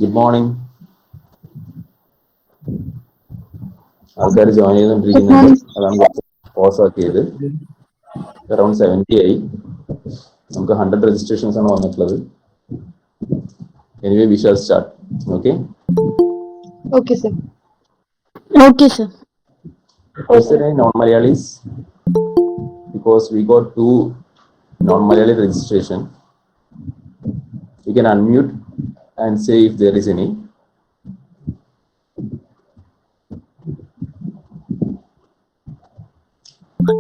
Good morning. ആൾക്കാർ join ചെയ്തുകൊണ്ടിരിക്കുന്നുണ്ട്. അതാണ് pose ആക്കിയത്. അറൌണ്ട് 70 ആയി. നമുക്ക് 100 രജിസ്ട്രേഷൻസ് ആണ് വന്നിട്ടുള്ളത്. Anyway we shall start. Okay. Okay, sir. Okay, sir. Is there any non-Malayalis? Because we got 2 non-Malayali registration. You can unmute and say if there is any.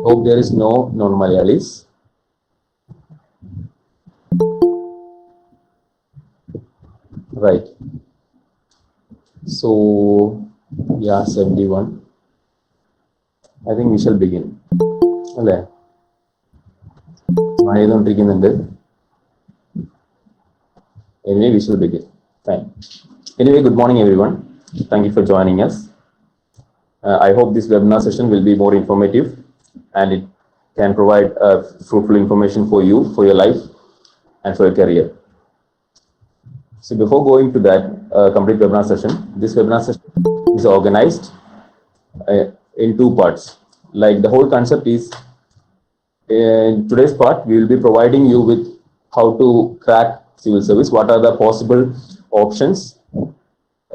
Hope there is no non-Malayalis. Right. So, yeah, 71. I think we shall begin. അല്ലേ? ചെയ്തുകൊണ്ടിരിക്കുന്നുണ്ട്. Anyway, we shall begin. Fine. Anyway, good morning, everyone. Thank you for joining us. I hope this webinar session will be more informative and it can provide fruitful information for you, for your life, and for your career. So before going to that complete webinar session, this webinar session is organized in 2 parts. Like the whole concept is, in today's part, we will be providing you with how to crack civil service, what are the possible options,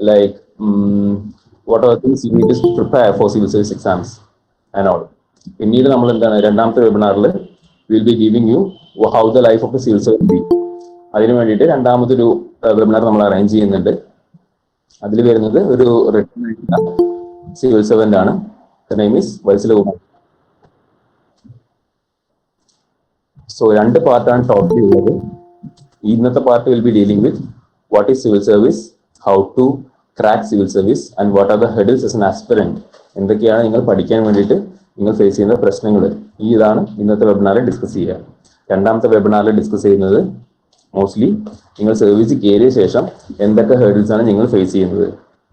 like what are the things you need to prepare for civil service exams and all. പിന്നീട് നമ്മൾ എന്താണ് രണ്ടാമത്തെ വെബിനാറിൽ will be giving you how the life of the civil service be. അതിനു വേണ്ടിയിട്ട് രണ്ടാമതൊരു webinar നമ്മൾ arrange ചെയ്യുന്നുണ്ട്. അതിൽ വരുന്നത് ഒരു റിട്ടയർഡ് സിവിൽ സർവന്റ് ആണ്. The name is Vatsalakumar. So 2 പാർട്ടാണ് ടോട്ടലി ഉള്ളത്. ഇന്നത്തെ part will be dealing with what is civil service, how to crack civil service and what are the hurdles as an aspirant. എന്തൊക്കെയാണ് നിങ്ങൾ പഠിക്കാൻ വേണ്ടിയിട്ട് നിങ്ങൾ ഫേസ് ചെയ്യുന്ന പ്രശ്നങ്ങൾ. ഇതാണ് ഇന്നത്തെ വെബിനാറിൽ ഡിസ്കസ് ചെയ്യുക. രണ്ടാമത്തെ വെബിനാറിൽ ഡിസ്കസ് ചെയ്യുന്നത് മോസ്റ്റ്ലി നിങ്ങൾ സർവീസ് കയറിയ ശേഷം എന്തൊക്കെ ഹെഡിൽസ് ആണ് നിങ്ങൾ ഫേസ് ചെയ്യുന്നത്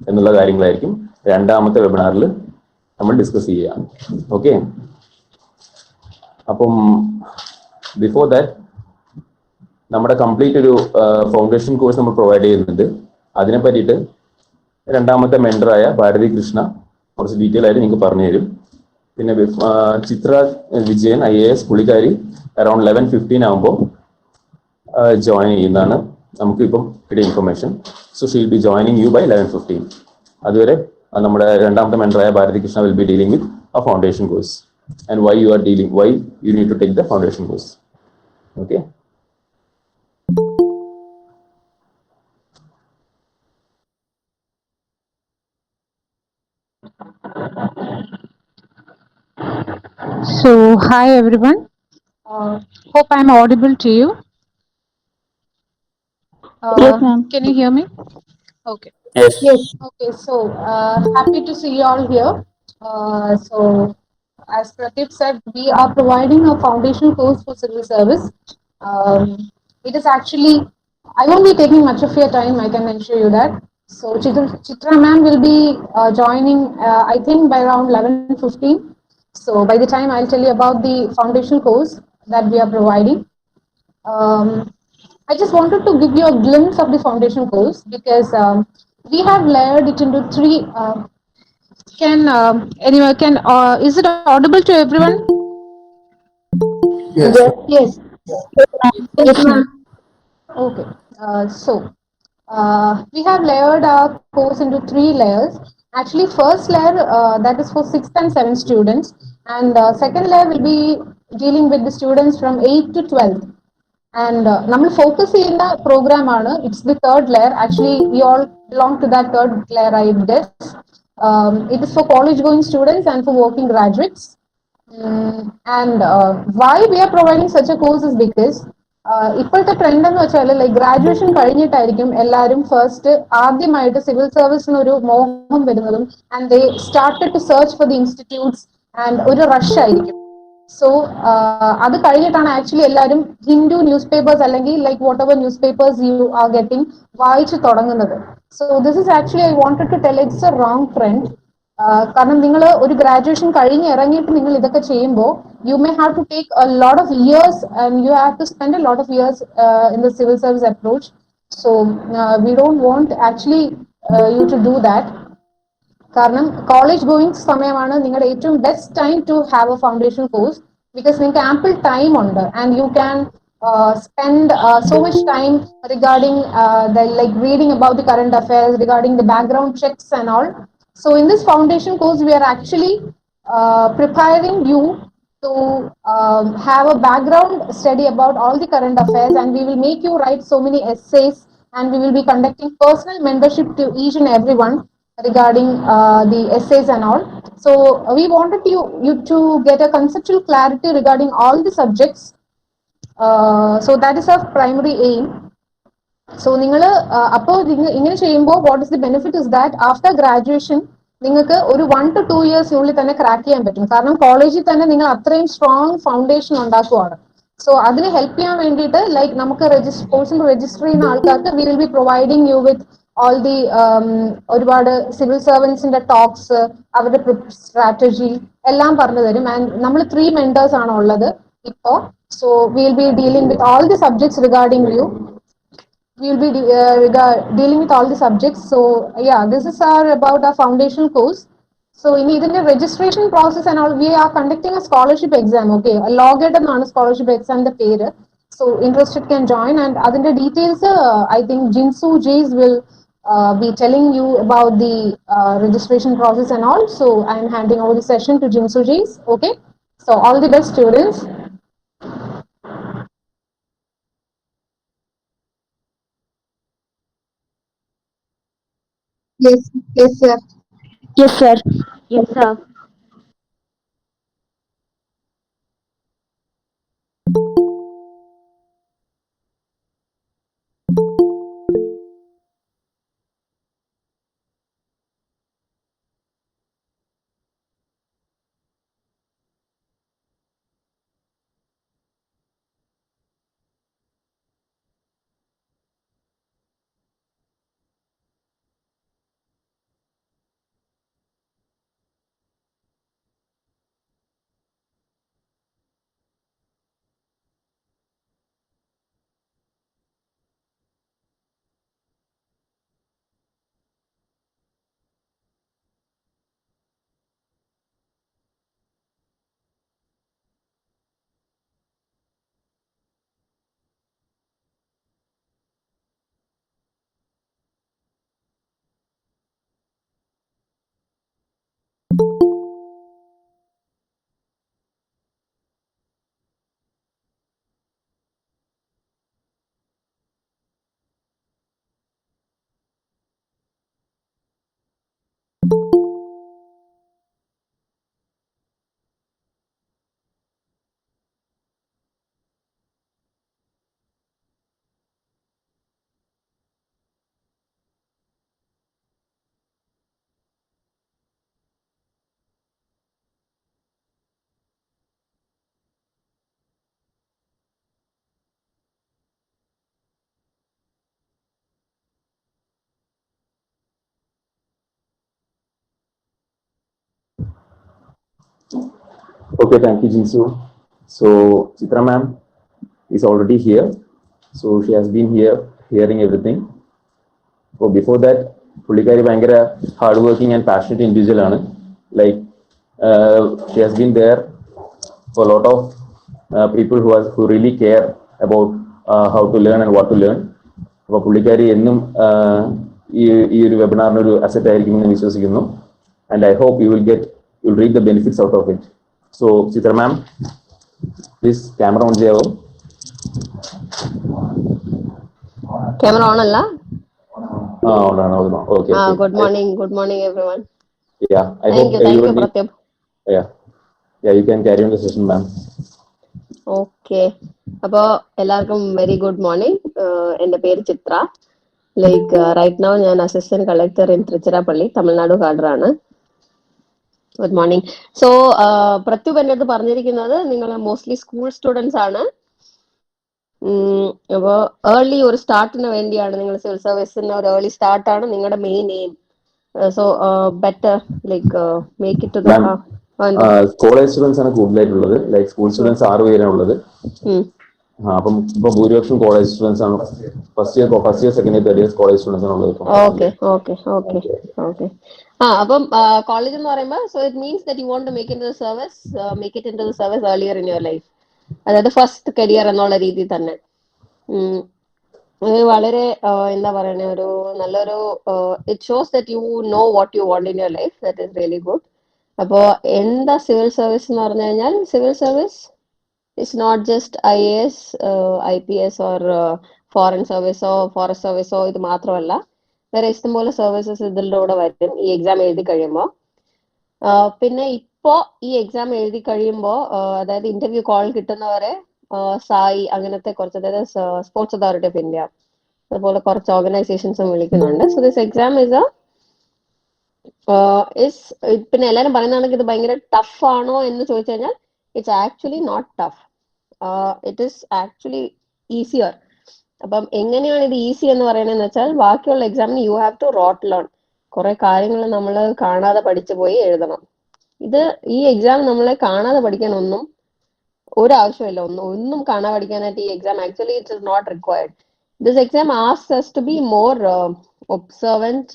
എന്നുള്ള കാര്യങ്ങളായിരിക്കും രണ്ടാമത്തെ വെബിനാറിൽ നമ്മൾ ഡിസ്കസ് ചെയ്യുക. ഓക്കെ. അപ്പം ബിഫോർ ദാറ്റ് നമ്മുടെ കംപ്ലീറ്റ് ഒരു ഫൗണ്ടേഷൻ കോഴ്സ് നമ്മൾ പ്രൊവൈഡ് ചെയ്യുന്നുണ്ട്. അതിനെ പറ്റിയിട്ട് രണ്ടാമത്തെ മെൻറ്ററായ ഭാരതി കൃഷ്ണ കുറച്ച് ഡീറ്റെയിൽ ആയിട്ട് നിങ്ങൾക്ക് പറഞ്ഞു തരും. പിന്നെ ചിത്ര വിജയൻ IAS പുള്ളിക്കാരി അറൌണ്ട് 11:15 ആകുമ്പോൾ ജോയിൻ ചെയ്യുന്നതാണ് നമുക്കിപ്പം കിട്ടിയ information. So she will be joining you by 11:15. അതുവരെ നമ്മുടെ രണ്ടാമത്തെ മെൻറ്ററായ Bharathi Krishna will be dealing with a foundation course and why you need to take the foundation course. Okay. So, hi everyone. Hope I'm audible to you. Yes, ma'am. Can you hear me? Okay. Yes. Okay, so happy to see you all here. So, as Pradeep said, we are providing a foundation course for civil service. It is actually, I won't be taking much of your time, I can assure you that. So, Chitra ma'am will be joining, I think, by around 11:15. So, by the time I'll tell you about the foundation course that we are providing. I just wanted to give you a glimpse of the foundation course because we have layered it into 3. Is it audible to everyone? Yes. Yes. Yes, ma'am. Okay. We have layered our course into 3 layers. Actually, first layer that is for 6th and 7th students, and second layer will be dealing with the students from 8th to 12th. And നമ്മൾ focus ചെയ്യുന്ന programme ആണ്. It's the 3rd layer. Actually we all belong to that 3rd layer, I guess. It is for college going students and for working graduates. And why we are providing such a course is because ഇപ്പോഴത്തെ trend എന്ന് വെച്ചാൽ like graduation കഴിഞ്ഞിട്ടായിരിക്കും എല്ലാവരും first ആദ്യമായിട്ട് civil സർവീസിനൊരു മോഹം വരുന്നതും and they started to search for the institutes and ഒരു rush ആയിരിക്കും. സോ അത് കഴിഞ്ഞിട്ടാണ് ആക്ച്വലി എല്ലാവരും ഹിന്ദു ന്യൂസ് പേപ്പേഴ്സ് അല്ലെങ്കിൽ like whatever newspapers you are getting വായിച്ചു തുടങ്ങുന്നത്. So this is actually I wanted to tell it's a wrong trend. കാരണം നിങ്ങൾ ഒരു ഗ്രാജുവേഷൻ കഴിഞ്ഞ് ഇറങ്ങിയിട്ട് നിങ്ങൾ ഇതൊക്കെ ചെയ്യുമ്പോൾ you may have to take a lot of years and you have to spend A lot of years in the civil service approach. So we don't want actually you to do that. കാരണം college going സമയമാണ് നിങ്ങളുടെ ഏറ്റവും best time to have a foundation course because നിങ്ങൾക്ക് ample time ഉണ്ട് and you can spend so much time regarding like reading about the current affairs, regarding the background checks and all. So in this foundation course, we are actually preparing you to have a background study about all the current affairs, and we will make you write so many essays, and we will be conducting personal mentorship to each and everyone regarding the essays and all. So we wanted you to get a conceptual clarity regarding all the subjects. So that is our primary aim. So നിങ്ങൾ അപ്പോൾ ഇങ്ങനെ ചെയ്യുമ്പോൾ what is the benefit is that after graduation നിങ്ങൾക്ക് ഒരു 1 to 2 ഇയേഴ്സിനുള്ളിൽ തന്നെ crack ചെയ്യാൻ പറ്റും. കാരണം കോളേജിൽ തന്നെ നിങ്ങൾ അത്രയും സ്ട്രോങ് ഫൗണ്ടേഷൻ ഉണ്ടാക്കുവാണ്. സോ അതിന് ഹെൽപ്പ് ചെയ്യാൻ വേണ്ടിയിട്ട് ലൈക്ക് നമുക്ക് കോഴ്സിൽ രജിസ്റ്റർ ചെയ്യുന്ന ആൾക്കാർക്ക് V will B providing you with all the ഒരുപാട് സിവിൽ സർവൻസിന്റെ ടോക്സ്, അവരുടെ സ്ട്രാറ്റജി എല്ലാം പറഞ്ഞു തരും. ആൻഡ് നമ്മൾ 3 മെന്റേഴ്സ് ആണ് ഉള്ളത് ഇപ്പോൾ. So we will be dealing with all the subjects regarding you. We will be dealing with all the subjects. So yeah, this is about our foundation course. So in the registration process and all, we are conducting a scholarship exam. Okay, a logit and scholarship exam the pair. So interested can join, and other details I think Jinsu Jays will be telling you about the registration process and all. So I am handing over the session to Jinsu Jays. Okay, so all the best, students. Yes, yes, sir. Yes, sir. Yes, sir. Okay, thank you, Jinsu. So Chitra ma'am is already here. So she has been here hearing everything. So before that, പുള്ളിക്കാരി ഭയങ്കര hard working and passionate individual ആണ്. Like she has been there for a lot of people who really care about how to learn and what to learn. അപ്പോൾ പുള്ളിക്കാരി എന്നും ഈ ഒരു വെബിനാറിന് ഒരു asset ആയിരിക്കുമെന്ന് വിശ്വസിക്കുന്നു. And I hope you will reap the benefits out of it. So Chitra ma'am, please camera on ചെയ്യാവോ? Camera on അല്ല? Okay. Good morning everyone. Yeah, Thank you Pratyab. Yeah, you can carry on the session, ma'am. Okay, അപ്പോൾ എല്ലാവർക്കും very good morning. എൻ്റെ പേര് Chitra. Like right now ഞാൻ assistant collector in Tiruchirappalli, Tamil Nadu കാഡറാണ്. Good morning. So Prathyup എൻ്റെ അടുത്ത് പറഞ്ഞിരിക്കുന്നത് നിങ്ങൾ മോസ്റ്റ്ലി സ്കൂൾ സ്റ്റുഡൻസ് ആണ്. അപ്പോൾ ഏർലി ഒരു സ്റ്റാർട്ടിന് വേണ്ടിയാണ്, നിങ്ങൾ സിവിൽ സർവീസിന് ഒരു ഏർലി സ്റ്റാർട്ടാണ് നിങ്ങളുടെ main aim. So better like make it to college students ആണ് കൂടുതലായിട്ടുള്ളത്. ലൈക്ക് സ്കൂൾ സ്റ്റുഡൻസ് 6 പേരാണ് ഉള്ളത്. അപ്പം ഇപ്പൊ ഭൂരിപക്ഷം കോളേജ് സ്റ്റുഡൻസ് ആണ്. First year second year third year college students ആണുള്ളത് ഇപ്പം. Okay okay okay okay. അപ്പം കോളേജ് എന്ന് പറയുമ്പോൾ so it means that you want to make it into the service earlier in your life, അതായത് first career എന്നുള്ള രീതിയിൽ തന്നെ. വളരെ എന്താ പറയണേ, ഒരു നല്ലൊരു it shows that you know what you want in your life. That is really good. അപ്പോ എന്താ സിവിൽ സർവീസ് എന്ന് പറഞ്ഞു കഴിഞ്ഞാൽ, civil service it's not just IAS, IPS or foreign സർവീസോ ഫോറസ്റ്റ് സർവീസോ ഇത് മാത്രമല്ല. വേറെ ഇഷ്ടംപോലെ സർവീസസ് ഇതിൻ്റെ കൂടെ വരും ഈ എക്സാം എഴുതി കഴിയുമ്പോൾ. പിന്നെ ഇപ്പോ ഈ എക്സാം എഴുതി കഴിയുമ്പോൾ അതായത് ഇന്റർവ്യൂ കോൾ കിട്ടുന്നവരെ സായി അങ്ങനത്തെ കുറച്ച്, അതായത് സ്പോർട്സ് അതോറിറ്റി ഓഫ് ഇന്ത്യ അതുപോലെ കുറച്ച് ഓർഗനൈസേഷൻസും വിളിക്കുന്നുണ്ട്. സോ ദിസ് എക്സാം പിന്നെ എല്ലാവരും പറയുന്നതാണെങ്കിൽ ഇത് ഭയങ്കര ടഫ് ആണോ എന്ന് ചോദിച്ചു കഴിഞ്ഞാൽ it's actually not tough. It is actually easier. അപ്പം എങ്ങനെയാണ് ഇത് ഈസി എന്ന് പറയുന്നതെന്ന് വെച്ചാൽ, ബാക്കിയുള്ള എക്സാമിന് you have to rote learn. കുറെ കാര്യങ്ങൾ നമ്മൾ കാണാതെ പഠിച്ചു പോയി എഴുതണം. ഈ എക്സാം നമ്മളെ കാണാതെ പഠിക്കാനൊന്നും ഒരാവശ്യമില്ല. ഒന്നും കാണാതെ പഠിക്കാനായിട്ട് ഈ exam actually it is not required. This exam asks us to be more observant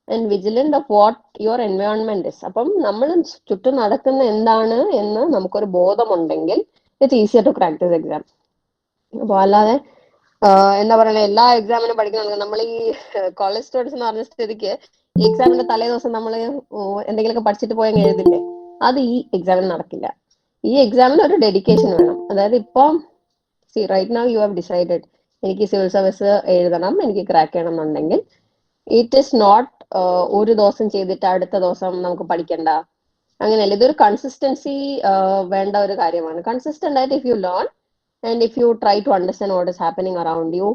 and vigilant of what your environment is. അപ്പം നമ്മൾ ചുറ്റും നടക്കുന്ന എന്താണ് എന്ന് നമുക്കൊരു ബോധമുണ്ടെങ്കിൽ it's easier to crack this exam. അപ്പോൾ അല്ലാതെ എന്താ പറയുക, എല്ലാ എക്സാമിനും പഠിക്കണം. നമ്മൾ ഈ കോളേജ് സ്റ്റുഡൻസ് എന്ന് പറഞ്ഞ സ്ഥിതിക്ക് ഈ എക്സാമിന്റെ തലേ ദിവസം നമ്മൾ എന്തെങ്കിലുമൊക്കെ പഠിച്ചിട്ട് പോയി എഴുതില്ലേ, അത് ഈ എക്സാമിന് നടക്കില്ല. ഈ എക്സാമിന് ഒരു ഡെഡിക്കേഷൻ വേണം. അതായത് ഇപ്പം right now you have decided എനിക്ക് സിവിൽ സർവീസ് എഴുതണം, എനിക്ക് ക്രാക്ക് ചെയ്യണം എന്നുണ്ടെങ്കിൽ ഇറ്റ് ഈസ് നോട്ട് ഒരു ദിവസം ചെയ്തിട്ട് അടുത്ത ദിവസം നമുക്ക് പഠിക്കണ്ട, അങ്ങനെയല്ല. ഇതൊരു കൺസിസ്റ്റൻസി വേണ്ട ഒരു കാര്യമാണ്. കൺസിസ്റ്റന്റ് ആയിട്ട് if you learn and if you try to understand what is happening around you,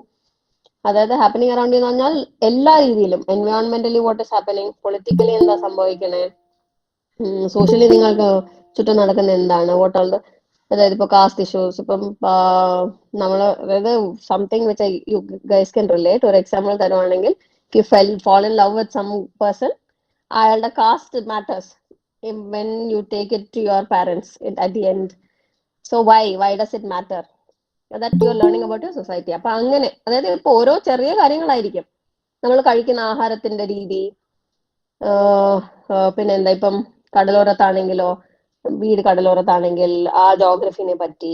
അതായത് ഹാപ്പനിങ് അറൌണ്ട് യു എന്ന് പറഞ്ഞാൽ എല്ലാ രീതിയിലും, എൻവയോൺമെന്റലി വാട്ട് ഇസ് ഹാപ്പനിങ്, പൊളിറ്റിക്കലി എന്താ സംഭവിക്കണേ, സോഷ്യലി നിങ്ങൾക്ക് ചുറ്റും നടക്കുന്ന എന്താണ്, വാട്ട് ആൾ ദ, അതായത് ഇപ്പൊ കാസ്റ്റ് ഇഷ്യൂസ്, ഇപ്പം നമ്മള്, അതായത് something which you guys can relate. ഒരു എക്സാമ്പിൾ തരുവാണെങ്കിൽ, you fall in love with some person, അയാളുടെ caste matters when you take it to your parents at the end. So why does it matter? That you are learning about your society. അപ്പൊ അങ്ങനെ, അതായത് ഇപ്പൊ ഓരോ ചെറിയ കാര്യങ്ങളായിരിക്കും. നമ്മൾ കഴിക്കുന്ന ആഹാരത്തിന്റെ രീതി, പിന്നെ എന്താ, ഇപ്പം കടലോരത്താണെങ്കിലോ, വീട് കടലോരത്താണെങ്കിൽ ആ ജോഗ്രഫിനെ പറ്റി,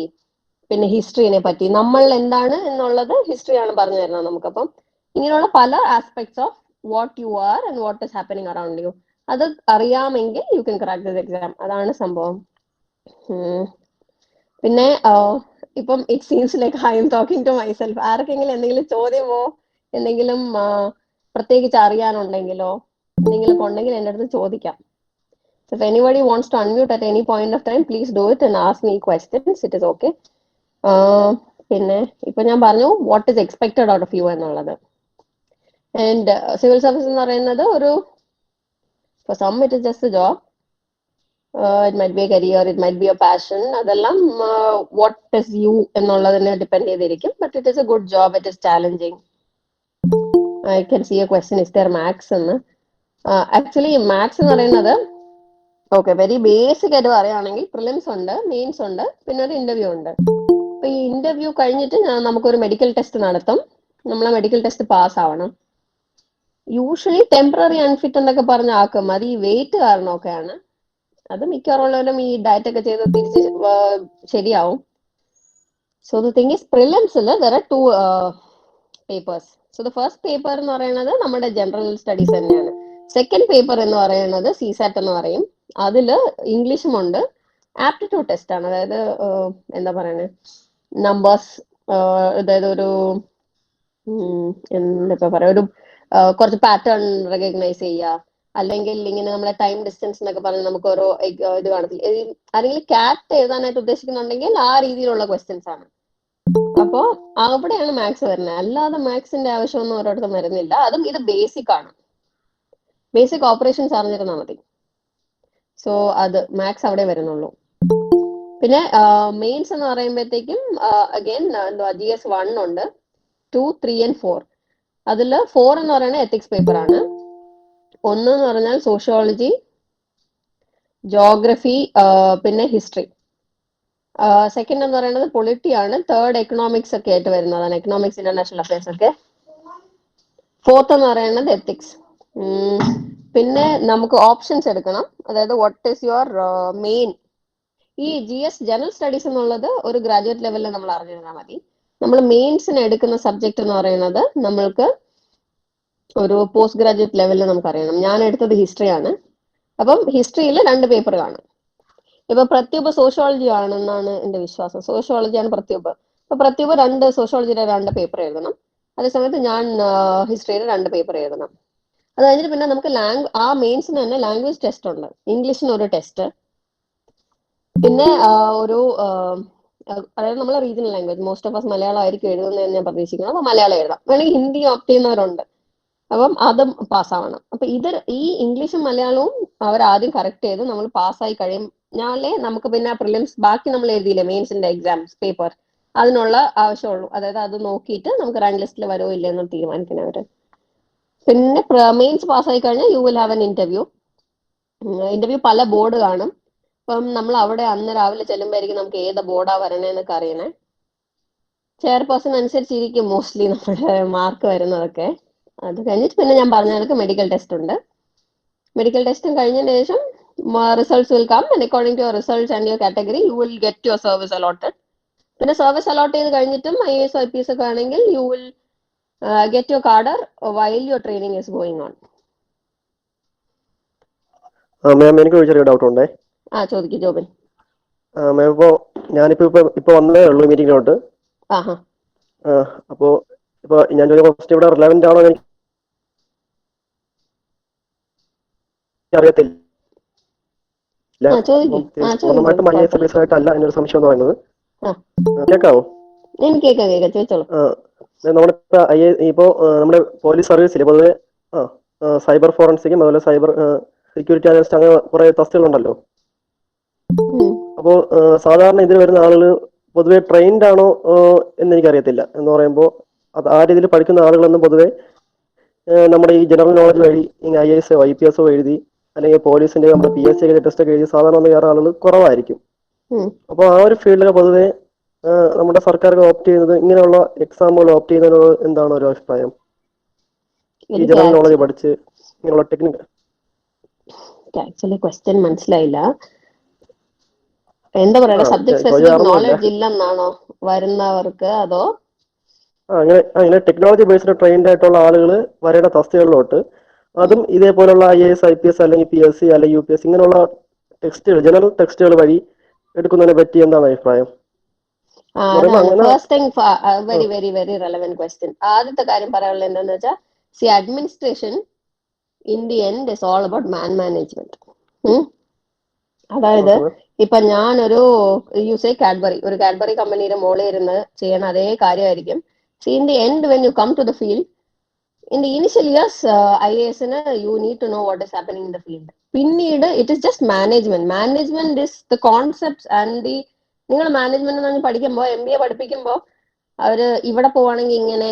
പിന്നെ ഹിസ്റ്ററിനെ പറ്റി, നമ്മൾ എന്താണ് എന്നുള്ളത് ഹിസ്റ്ററിയാണ് പറഞ്ഞു തരുന്നത് നമുക്കപ്പം. ഇങ്ങനെയുള്ള പല aspects of what you are and what is happening around you, അത് അറിയാമെങ്കിൽ you can crack this exam. അതാണ് സംഭവം. പിന്നെ ഇപ്പം it seems like I'm talking to myself. ആർക്കെങ്കിലും എന്തെങ്കിലും ചോദ്യമോ എന്തെങ്കിലും പ്രത്യേകിച്ച് അറിയാനുണ്ടെങ്കിലോ എന്തെങ്കിലുമൊക്കെ ഉണ്ടെങ്കിൽ എൻ്റെ അടുത്ത് ചോദിക്കാം. So if anybody wants to unmute at any point of time, please do it and ask me questions. It is okay. പിന്നെ ഇപ്പൊ ഞാൻ പറഞ്ഞു what is expected out of you എന്നുള്ളത്. ആൻഡ് സിവിൽ സർവീസ് എന്ന് പറയുന്നത് ഒരു, for some it is just a job, it might be a career, it might be a passion. അതെല്ലാം what is you എന്നുള്ളതിനെ ഡിപ്പെൻഡ് ചെയ്തിരിക്കും. But it is a good job, it is challenging. I can see a question, is there maths എന്ന്. Actually maths എന്ന് പറയുന്നത്, okay, very basic ആയിട്ട് പറയുകയാണെങ്കിൽ prelims ഉണ്ട്, mains ഉണ്ട്, പിന്നെ ഒരു ഇന്റർവ്യൂ ഉണ്ട്. അപ്പൊ ഈ ഇന്റർവ്യൂ കഴിഞ്ഞിട്ട് നമുക്കൊരു മെഡിക്കൽ ടെസ്റ്റ് നടത്തും. നമ്മൾ ആ മെഡിക്കൽ ടെസ്റ്റ് പാസ് ആവണം. യൂഷ്വലി ടെമ്പററി അൺഫിറ്റ് എന്നൊക്കെ പറഞ്ഞ ആക്കും. അത് ഈ വെയിറ്റ് കാരണമൊക്കെയാണ്. അത് മിക്കവാറുള്ളവരും ഈ ഡയറ്റ് ഒക്കെ ചെയ്ത് തിരിച്ച് ശരിയാവും. സോ ദ തിങ് ഈസ്, പ്രിലിംസിൽ there are 2 papers. So the first paper എന്ന് പറയുന്നത് നമ്മുടെ ജനറൽ സ്റ്റഡീസ് തന്നെയാണ്. സെക്കൻഡ് പേപ്പർ എന്ന് പറയുന്നത് CSAT എന്ന് പറയും. അതില് ഇംഗ്ലീഷും ഉണ്ട്, ആപ്റ്റിറ്റ്യൂഡ് ടെസ്റ്റ് ആണ്. അതായത് എന്താ പറയണേ, നമ്പേഴ്സ്, അതായത് ഒരു എന്തൊക്കെ പറയാ, ഒരു കുറച്ച് പാറ്റേൺ റെക്കഗ്നൈസ് ചെയ്യുക, അല്ലെങ്കിൽ ഇങ്ങനെ നമ്മളെ ടൈം ഡിസ്റ്റൻസ് എന്നൊക്കെ പറഞ്ഞ് നമുക്ക് ഓരോ ഇത് കാണത്തില്ല. ആരെങ്കിലും ക്യാറ്റ് എഴുതാനായിട്ട് ഉദ്ദേശിക്കുന്നുണ്ടെങ്കിൽ ആ രീതിയിലുള്ള ക്വസ്റ്റ്യൻസ് ആണ്. അപ്പോ അവിടെയാണ് മാത്സ് വരുന്നത്. അല്ലാതെ മാത്സിന്റെ ആവശ്യമൊന്നും ഓരോരുത്തരും വരുന്നില്ല. അതും ഇത് ബേസിക് ആണ്. ബേസിക് ഓപ്പറേഷൻസ് അറിഞ്ഞിരുന്നാൽ മതി. സോ അത് മാത്സ് അവിടെ വരുന്നുള്ളൂ. പിന്നെ മെയിൻസ് എന്ന് പറയുമ്പോഴത്തേക്കും അഗൈൻ GS 1 ഉണ്ട്, 2, 3 and 4. അതിൽ 4 എന്ന് പറയുന്നത് എത്തിക്സ് പേപ്പർ ആണ്. 1 എന്ന് പറഞ്ഞാൽ സോഷ്യോളജി, ജോഗ്രഫി, പിന്നെ ഹിസ്റ്ററി. സെക്കൻഡ് എന്ന് പറയുന്നത് പൊളിറ്റി ആണ്. തേർഡ് എക്കണോമിക്സ് ഒക്കെ ആയിട്ട് വരുന്നതാണ്, എക്കണോമിക്സ് ഇന്റർനാഷണൽ അഫയേഴ്സ് ഒക്കെ. ഫോർത്ത് എന്ന് പറയുന്നത് എത്തിക്സ്. പിന്നെ നമുക്ക് ഓപ്ഷൻസ് എടുക്കണം, അതായത് വാട്ട് ഈസ് യുവർ മെയിൻ. ഈ GS ജനറൽ സ്റ്റഡീസ് എന്നുള്ളത് ഒരു ഗ്രാജുവേറ്റ് ലെവലിൽ നമ്മൾ അറിഞ്ഞിരുന്നാൽ മതി. നമ്മൾ മെയിൻസിന് എടുക്കുന്ന സബ്ജക്ട് എന്ന് പറയുന്നത് നമ്മൾക്ക് ഒരു പോസ്റ്റ് ഗ്രാജുവേറ്റ് ലെവലിൽ നമുക്ക് അറിയണം. ഞാൻ എടുത്തത് ഹിസ്റ്ററി ആണ്. അപ്പം ഹിസ്റ്ററിയിൽ 2 പേപ്പർ കാണും. ഇപ്പൊ പ്രത്യൂബ് സോഷ്യോളജി ആണെന്നാണ് എന്റെ വിശ്വാസം. സോഷ്യോളജിയാണ് പ്രത്യൂബ്. അപ്പൊ പ്രത്യൂബ് 2 സോഷ്യോളജിയുടെ 2 പേപ്പർ എഴുതണം. അതേസമയത്ത് ഞാൻ ഹിസ്റ്ററിയുടെ 2 പേപ്പർ എഴുതണം. അത് കഴിഞ്ഞിട്ട് പിന്നെ നമുക്ക് ആ മെയിൻസിന് തന്നെ ലാംഗ്വേജ് ടെസ്റ്റ് ഉണ്ട്. ഇംഗ്ലീഷിന് ഒരു ടെസ്റ്റ്, പിന്നെ ഒരു അതായത് നമ്മളെ regional language, most of us Malayalam ആയിരിക്കും എഴുതുന്നതെന്ന് ഞാൻ പ്രതീക്ഷിക്കുന്നത്. അപ്പൊ മലയാളം എഴുതാം. വേണമെങ്കിൽ ഹിന്ദി ഓപ്റ്റ് ചെയ്യുന്നവരുണ്ട്. അപ്പം അതും പാസ്സാവണം. അപ്പൊ ഈ ഇംഗ്ലീഷും മലയാളവും അവർ ആദ്യം കറക്റ്റ് ചെയ്ത് നമ്മൾ പാസ്സായി കഴിഞ്ഞാലേ നമുക്ക് പിന്നെ പ്രിലിംസ് ബാക്കി നമ്മൾ എഴുതിയില്ലേ മെയിൻസിന്റെ എക്സാംസ് പേപ്പർ, അതിനുള്ള ആവശ്യമുള്ളൂ. അതായത് അത് നോക്കിയിട്ട് നമുക്ക് റാങ്ക് ലിസ്റ്റിൽ വരുമോ ഇല്ലെന്ന് തീരുമാനിക്കുന്നവര്. പിന്നെ മെയിൻസ് പാസ്സായി കഴിഞ്ഞാൽ you will have an interview. Interview പല ബോർഡ് കാണും. അപ്പം നമ്മൾ അവിടെ അന്ന് രാവിലെ ചെല്ലുമ്പോഴായിരിക്കും നമുക്ക് ഏത് ബോർഡാ വരണേന്നൊക്കെ അറിയണേ. ചെയർപേഴ്സൺ അനുസരിച്ചിരിക്കും മോസ്റ്റ്ലി നമ്മുടെ മാർക്ക് വരുന്നതൊക്കെ. അത് കഴിഞ്ഞിട്ട് പിന്നെ ഞാൻ പറഞ്ഞ കണക്ക് മെഡിക്കൽ ടെസ്റ്റ് ഉണ്ട്. മെഡിക്കൽ ടെസ്റ്റും കഴിഞ്ഞതിന് ശേഷം results will come, and according to your results and your category you will get your service allotted. പിന്നെ സർവീസ് അലോട്ട് ചെയ്ത് കഴിഞ്ഞിട്ടും IAS IPS ഒക്കെ ആണെങ്കിൽ you will get your cadre while your training is going on. Ma'am, എനിക്ക് ഒരു ചെറിയ doubt ഉണ്ടേ. ചോദിക്കും ജോബിൻ. മാം, ഞാനിപ്പോ വന്നേ ഉള്ളൂ മീറ്റിങ്ങിലോട്ട്. അപ്പോ ഞാൻ ഫസ്റ്റ് ഇവിടെ റിലവന്റ് ആണോ എനിക്ക് അറിയത്തില്ല. പൂർണ്ണമായിട്ടും IAS IPS ആയിട്ടല്ല എന്നൊരു സംശയം എന്ന് പറയുന്നത്. കേൾക്കാവോ? നമ്മളിപ്പോ നമ്മുടെ പോലീസ് സർവീസിൽ പൊതുവെ സൈബർ ഫോറൻസിക്കും അതുപോലെ സൈബർ സെക്യൂരിറ്റി അനലിസ്റ്റ് അങ്ങനെ കുറെ തസ്തികളുണ്ടല്ലോ. അപ്പോ സാധാരണ ഇതിൽ വരുന്ന ആളുകൾ പൊതുവെ ട്രെയിൻഡ് ആണോ എന്ന് എനിക്കറിയത്തില്ല. എന്ന് പറയുമ്പോൾ ആ രീതിയിൽ പഠിക്കുന്ന ആളുകളൊന്നും പൊതുവെ നമ്മുടെ ഈ ജനറൽ നോളജ് വഴി IAS IPS എഴുതി അല്ലെങ്കിൽ പോലീസിന്റെ നമ്മുടെ PSC ടെസ്റ്റ് ഒക്കെ എഴുതി സാധാരണ കയറുന്ന ആളുകൾ കുറവായിരിക്കും. അപ്പോൾ ആ ഒരു ഫീൽഡിൽ പൊതുവെ നമ്മുടെ സർക്കാർ ഓപ്റ്റ് ചെയ്യുന്നത് ഇങ്ങനെയുള്ള എക്സാമുകൾ ഓപ്റ്റ് ചെയ്യുന്നതിനോട് എന്താണ് ഒരു അഭിപ്രായം? ഈ ജനറൽ നോളജ് പഠിച്ച് ഇങ്ങനെയുള്ള ടെക്നിക്കൽ. ആക്ച്വലി ക്വസ്റ്റ്യൻ മനസ്സിലായില്ല. എന്താ പറയുക, സബ്ജക്ട് സ്പെസിഫിക് നോളജ് ഇല്ലെന്നാണോ വരുന്നവർക്ക്? അതോ അങ്ങനെ ടെക്നോളജി ബേസ്ഡ് ട്രെയിൻഡ് ആയിട്ടുള്ള ആളുകൾ വരേണ്ട തസ്തികളിലോട്ട് അതും ഇതേപോലുള്ള IAS IPS അല്ലെങ്കിൽ PSC അല്ലെങ്കിൽ UPSC ഇങ്ങനെയുള്ള ടെക്സ്റ്റുകൾ ജനറൽ ടെക്സ്റ്റുകൾ വഴി എടുക്കുന്നതിനെ പറ്റി എന്താണ് അഭിപ്രായം? First thing, very very very relevant question. ആദ്യത്തെ കാര്യം പറയാനുള്ളത് എന്താണെന്ന് വെച്ചാൽ, administration in the end is all about management. അതായത് ഇപ്പൊ ഞാനൊരു ഒരു കാഡ്ബറി കമ്പനിയുടെ മോളിൽ ഇരുന്ന് ചെയ്യണ അതേ കാര്യമായിരിക്കും. In the end when you come to the field, in the initial years IAS-ന് you need to know what is happening in the field. പിന്നീട് it is just management is the concepts and the. നിങ്ങൾ management പഠിക്കുമ്പോൾ MBA പഠിപ്പിക്കുമ്പോൾ അവര് ഇവിടെ പോവാണെങ്കിൽ ഇങ്ങനെ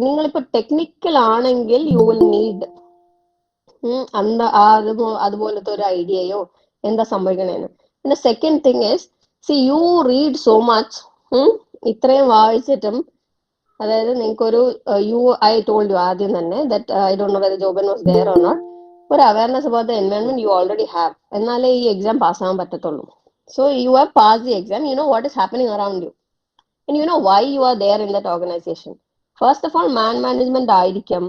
നിങ്ങളിപ്പോ ടെക്നിക്കൽ ആണെങ്കിൽ യു വിൽ നീഡ് അതുപോലത്തെ ഒരു ഐഡിയയോ എന്താ സംഭവിക്കണേന്ന്. പിന്നെ second thing is, you read so much. ഇത്രയും വായിച്ചിട്ടും, അതായത് നിങ്ങൾക്കൊരു ഐ ടോൾഡ് യു ആദ്യം തന്നെ that I don't know whether ജോബൻ വാസ് ദേർ ഓർ നോട്ട്, ഒരു awareness about the environment you already have. എന്നാലേ ഈ എക്സാം പാസ്സാകാൻ പറ്റത്തുള്ളൂ. So you have passed the exam, you know what is happening around you, and you know why you are there in that organization. First of all, management ആയിരിക്കും.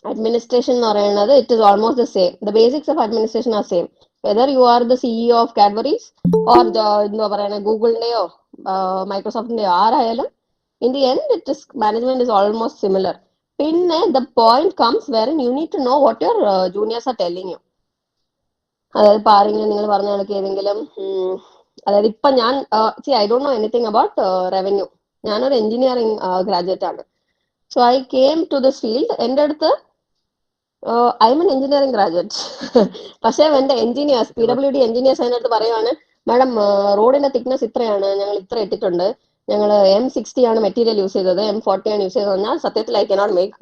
Administration എന്ന് പറയുന്നത് it is almost the same. The basics of administration are same. Whether you are the CEO of Cadbury's or എന്താ പറയുക ഗൂഗിളിന്റെയോ മൈക്രോസോഫ്റ്റിന്റെയോ ആരായാലും, in the end it is management is almost similar. പിന്നെ the point comes wherein you need to know what your juniors are telling you. അതായത് ഇപ്പൊ ആരെങ്കിലും നിങ്ങൾ പറഞ്ഞ കണക്ക് ഏതെങ്കിലും അതായത് ഇപ്പൊ ഞാൻ I don't know anything about revenue. ഞാനൊരു എഞ്ചിനീയറിംഗ് ഗ്രാജുവേറ്റ് ആണ്. So I came to this field. എൻ്റെ അടുത്ത് I'm an engineering graduate. പക്ഷെ എന്റെ എഞ്ചിനീയേഴ്സ് PWD എഞ്ചിനീയേഴ്സ് അതിനടുത്ത് പറയുവാണ്, മാഡം റോഡിന്റെ തിക്നെസ് ഇത്രയാണ്, ഞങ്ങൾ ഇത്ര ഇട്ടിട്ടുണ്ട്, ഞങ്ങൾ M60 ആണ് മെറ്റീരിയൽ യൂസ് ചെയ്തത്, M40 ആണ് യൂസ് ചെയ്തത് പറഞ്ഞാൽ സത്യത്തിൽ I cannot make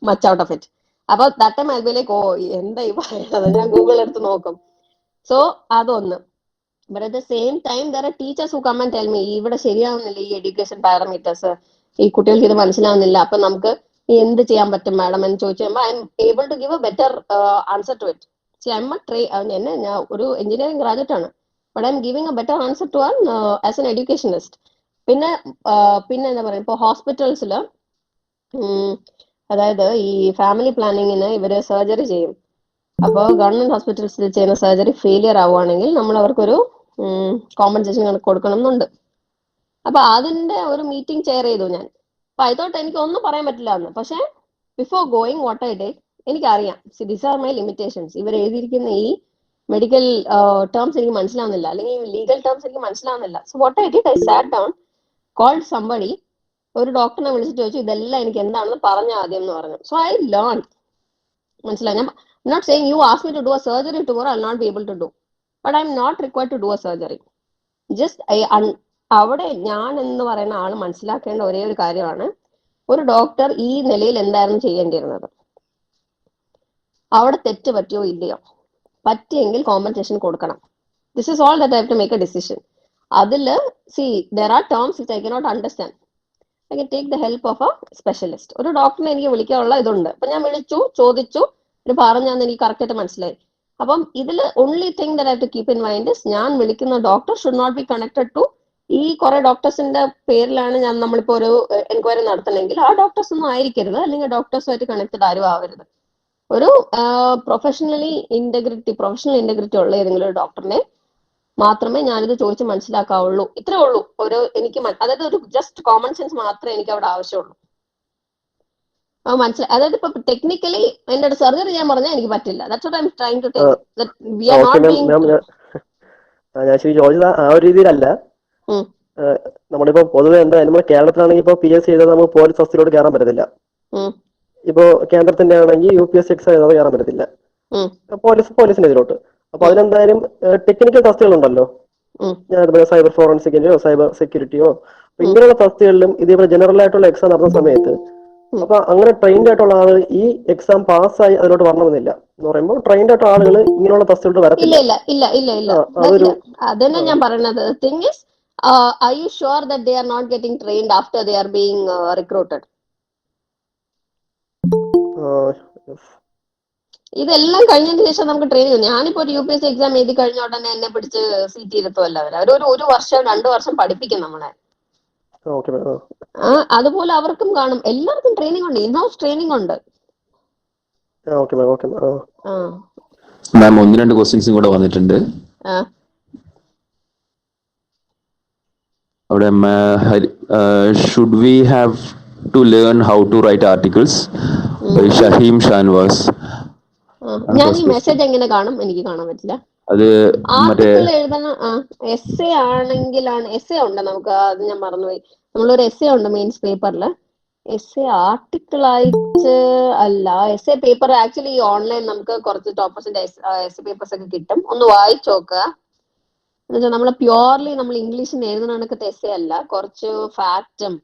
much out of it. അപ്പൊ that time I be like, എന്താ ഈ പറയുന്നത്, ഞാൻ ഗൂഗിൾ എടുത്ത് നോക്കും. സോ അതൊന്ന്. But at the same time, there are teachers who come and tell me, ഇവിടെ ശരിയാവുന്നില്ല ഈ എഡ്യൂക്കേഷൻ പാരാമീറ്റേഴ്സ്, ഈ കുട്ടികൾക്ക് ഇത് മനസ്സിലാവുന്നില്ല, അപ്പൊ നമുക്ക് എന്ത് ചെയ്യാൻ പറ്റും മാഡം എന്ന് ചോദിച്ചു കഴിയുമ്പോൾ I'm able to give a better answer to it. See I'm എന്നെ ഞാൻ ഒരു എഞ്ചിനീയറിംഗ് ഗ്രാജുവേറ്റ് ആണ്, but I'm giving a better answer to as an educationist. പിന്നെ എന്താ പറയുക, ഇപ്പോൾ ഹോസ്പിറ്റൽസിൽ അതായത് ഈ ഫാമിലി പ്ലാനിങ്ങിന് ഇവര് സർജറി ചെയ്യും. അപ്പോൾ ഗവൺമെന്റ് ഹോസ്പിറ്റൽസിൽ ചെയ്യുന്ന സർജറി ഫെയിലിയർ ആവുകയാണെങ്കിൽ നമ്മൾ അവർക്കൊരു കോമ്പൻസേഷൻ കൊടുക്കണം എന്നുണ്ട്. അപ്പൊ അതിന്റെ ഒരു മീറ്റിംഗ് ചെയർ ചെയ്തു ഞാൻ. അപ്പൊ അതോട്ട് എനിക്ക് ഒന്നും പറയാൻ പറ്റില്ല എന്ന്. പക്ഷെ before going what I did, എനിക്കറിയാം ദീസ് ആർ മൈ ലിമിറ്റേഷൻസ്. ഇവർ എഴുതിയിരിക്കുന്ന ഈ മെഡിക്കൽ ടേംസ് എനിക്ക് മനസ്സിലാവുന്നില്ല, അല്ലെങ്കിൽ ലീഗൽ ടേംസ് എനിക്ക് മനസ്സിലാവുന്നില്ല. So what I did, I sat down, called somebody, ഒരു ഡോക്ടറിനെ വിളിച്ചിട്ട് ചോദിച്ചു ഇതെല്ലാം എനിക്ക് എന്താണെന്ന് പറഞ്ഞ ആദ്യം എന്ന് പറഞ്ഞു. So I learn. മനസ്സിലായി? ഞാൻ not saying you ask me to do a surgery tomorrow, I'll not be able to do, but I'm not required to do a surgery. Just അവിടെ ഞാൻ എന്ന് പറയുന്ന ആള് മനസ്സിലാക്കേണ്ട ഒരേ ഒരു കാര്യമാണ്, ഒരു ഡോക്ടർ ഈ നിലയിൽ എന്തായിരുന്നു ചെയ്യേണ്ടിയിരുന്നത്, അവിടെ തെറ്റ് പറ്റിയോ ഇല്ലയോ, പറ്റിയെങ്കിൽ കോമ്പൻസേഷൻ കൊടുക്കണം. This is all that I have to make a decision. അതിൽ there are terms which I cannot understand. I can take the help of a specialist. ഒരു ഡോക്ടറിനെ എനിക്ക് വിളിക്കാനുള്ള ഇതുണ്ട്. അപ്പൊ ഞാൻ വിളിച്ചു, ചോദിച്ചു, പറഞ്ഞാന്ന് എനിക്ക് കറക്റ്റ് ആയിട്ട് മനസ്സിലായി. അപ്പം ഇതിൽ only thing that I have to keep in mind is, ഞാൻ വിളിക്കുന്ന doctor should not be connected to ഈ കുറെ ഡോക്ടേഴ്സിന്റെ പേരിലാണ് നമ്മളിപ്പോ ഒരു എൻക്വയറി നടത്തണമെങ്കിൽ ആ ഡോക്ടേഴ്സ് ഒന്നും ആയിരിക്കരുത്, അല്ലെങ്കിൽ ഡോക്ടേഴ്സുമായിട്ട് കണക്റ്റഡ് ആരും ആവരുത്. ഒരു പ്രൊഫഷണൽ ഇന്റഗ്രിറ്റി ഉള്ള ഏതെങ്കിലും ഒരു ഡോക്ടറിനെ മാത്രമേ ഞാനിത് ചോദിച്ച് മനസ്സിലാക്കാവുള്ളൂ. ഇത്രേ ഉള്ളൂ. എനിക്ക് അതായത് ഒരു ജസ്റ്റ് കോമൺ സെൻസ് മാത്രമേ എനിക്ക് അവിടെ ആവശ്യമുള്ളൂ. മനസ്സിലായി? അതായത് ഇപ്പൊ ടെക്നിക്കലി എന്റെ സർജറി ചെയ്യാൻ പറഞ്ഞാൽ എനിക്ക് പറ്റില്ല. That's what I'm trying to tell you. That we are not being. ഞാൻ ശരി ചോദിച്ചത് ആ ഒരു രീതിയിലല്ല. നമ്മളിപ്പോ പൊതുവെ എന്താ, നമ്മുടെ കേരളത്തിലാണെങ്കിൽ ഇപ്പൊ PSC ചെയ്താൽ നമുക്ക് പോലീസ് തസ്തികയിലോട്ട് കയറാൻ പറ്റത്തില്ല. ഇപ്പോ കേന്ദ്രത്തിന്റെ ആണെങ്കിൽ UPSC എക്സാം എഴുതാതെ കയറാൻ പറ്റത്തില്ല പോലീസിന്റെ ഇതിലോട്ട്. അപ്പൊ അതിനെന്തായാലും ടെക്നിക്കൽ തസ്തികളുണ്ടല്ലോ, ഞാൻ സൈബർ ഫോറൻസിക്കിന്റെയോ സൈബർ സെക്യൂരിറ്റിയോ, അപ്പൊ ഇങ്ങനെയുള്ള തസ്തികളിലും ഇതേപോലെ ജനറൽ ആയിട്ടുള്ള എക്സാം നടത്തുന്ന സമയത്ത് അപ്പൊ അങ്ങനെ ട്രെയിൻഡ് ആയിട്ടുള്ള ആള് ഈ എക്സാം പാസ്സായി അതിലോട്ട് വരണമെന്നില്ല. എന്ന് പറയുമ്പോൾ ട്രെയിൻഡ് ആയിട്ടുള്ള ആളുകൾ ഇങ്ങനെയുള്ള തസ്തികളിലോട്ട് വരത്തില്ല. അതൊരു അതന്നെ ഞാൻ പറയുന്നത്. Thing is, are you sure that they are not getting trained after they are being recruited? ഇതെല്ലാം കഴിഞ്ഞതിന് ശേഷം നമുക്ക് ട്രെയിനിങ്. ഞാനിപ്പോ ഒരു UPSC എക്സാം എഴുതി കഴിഞ്ഞ ഉടനെ എന്നെ പിടിച്ച് സീറ്റ് ചെയ്തിട്ടുമല്ല ഒരു വർഷം 2 വർഷം പഠിപ്പിക്കും നമ്മളെ. അതുപോലെ അവർക്കും കാണും. എല്ലാവർക്കും ട്രെയിനിങ് ഉണ്ട്, ഇൻഹൗസ് ട്രെയിനിങ് ഉണ്ട്. മാം 1-2 ക്വസ്റ്റ്യൻസും കൂടെ വന്നിട്ടുണ്ട്. അവിടെ should we have to learn how to write articles by Shaheem Shanavas. ഞാൻ ഈ മെസ്സേജ് എങ്ങനെ കാണും? എനിക്ക് കാണാൻ പറ്റില്ല. അത് ആർട്ടിക്കിൾ എഴുതണം. എസ്സേ ആണെങ്കിലാണ്, എസ്സേ ഉണ്ട് നമുക്ക്, അത് ഞാൻ മറന്നുപോയി. നമ്മളൊരു എസ്സേ ഉണ്ട് മെയിൻസ് പേപ്പറിൽ. എസ്സേ ആർട്ടിക്കിൾ ആയിട്ട് അല്ല. എസ്സേ പേപ്പർ ആക്ച്വലി ഓൺലൈൻ നമുക്ക് കുറച്ച് ടോപ്പേഴ്സിന്റെ എസ്സേ പേപ്പേഴ്സ് ഒക്കെ കിട്ടും. ഒന്ന് വായിച്ചു നോക്കുക. എന്നുവെച്ചാൽ നമ്മൾ പ്യുവർലി നമ്മൾ ഇംഗ്ലീഷിന് എഴുതുന്ന കണക്കത്തെ എസ്സേ അല്ല. കുറച്ച് ഫാക്റ്റും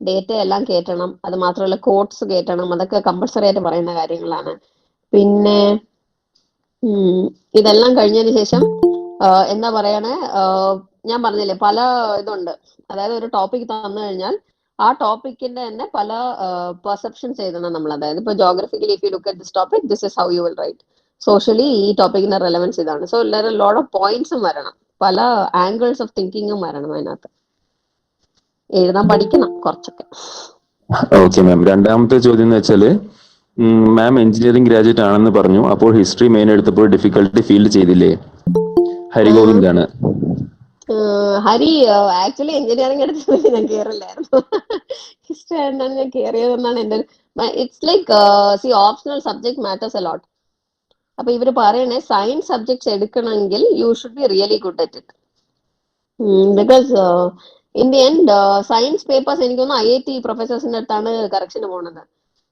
ഡേറ്റ എല്ലാം കേട്ടണം. അത് മാത്രമല്ല കോട്ട്സ് കേട്ടണം. അതൊക്കെ കമ്പൾസറി ആയിട്ട് പറയുന്ന കാര്യങ്ങളാണ്. പിന്നെ ഇതെല്ലാം കഴിഞ്ഞതിന് ശേഷം എന്താ പറയണേ, ഞാൻ പറഞ്ഞില്ലേ പല ഇതുണ്ട്. അതായത് ഒരു ടോപ്പിക് തന്നു കഴിഞ്ഞാൽ ആ ടോപ്പിക്കിന്റെ തന്നെ പല പെർസെപ്ഷൻസ് എഴുതണം നമ്മൾ. അതായത് ഇപ്പൊ geographically if you look at this topic, this is how you will write. Socially ഈ ടോപ്പിക്കിന്റെ റെലവൻസ് ഇതാണ്. സോ ലോട്ട് ഓഫ് പോയിന്റ്സും വരണം, പല ആംഗിൾസ് ഓഫ് തിങ്കിങ്ങും വരണം അതിനകത്ത്. എഴുതാൻ പഠിക്കണം കുറച്ചൊക്കെ. Okay ma'am. രണ്ടാമത്തെ ചോദ്യം എന്ന് വെച്ചാല്, മാം എഞ്ചിനീയറിംഗ് ഗ്രാജുവേറ്റ് ആണെന്ന് പറഞ്ഞു. അപ്പോൾ ഹിസ്റ്ററി മെയിൻ എടുത്തപ്പോൾ ഡിഫിക്കൽട്ടി ഫീൽ ചെയ്തില്ലേ? ഹരിഗോവിന്ദാണ്. ഹരി ആക്ച്വലി എഞ്ചിനീയറിംഗ് എടുത്തത് ഞാൻ കയറില്ലായിരുന്നു. ഹിസ്റ്ററി ആയിട്ടാണ് ഞാൻ കയറിയതെന്നാണ് എൻ്റെ. It's like optional subject matters a lot. അപ്പൊ ഇവര് പറയണേ സയൻസ് സബ്ജക്ട്സ് എടുക്കണമെങ്കിൽ U should be really good at it. Because in the end science papers എനിക്കൊന്ന് IIT പ്രൊഫസേഴ്സിന്റെ അടുത്താണ് കറക്ഷന് പോണത്.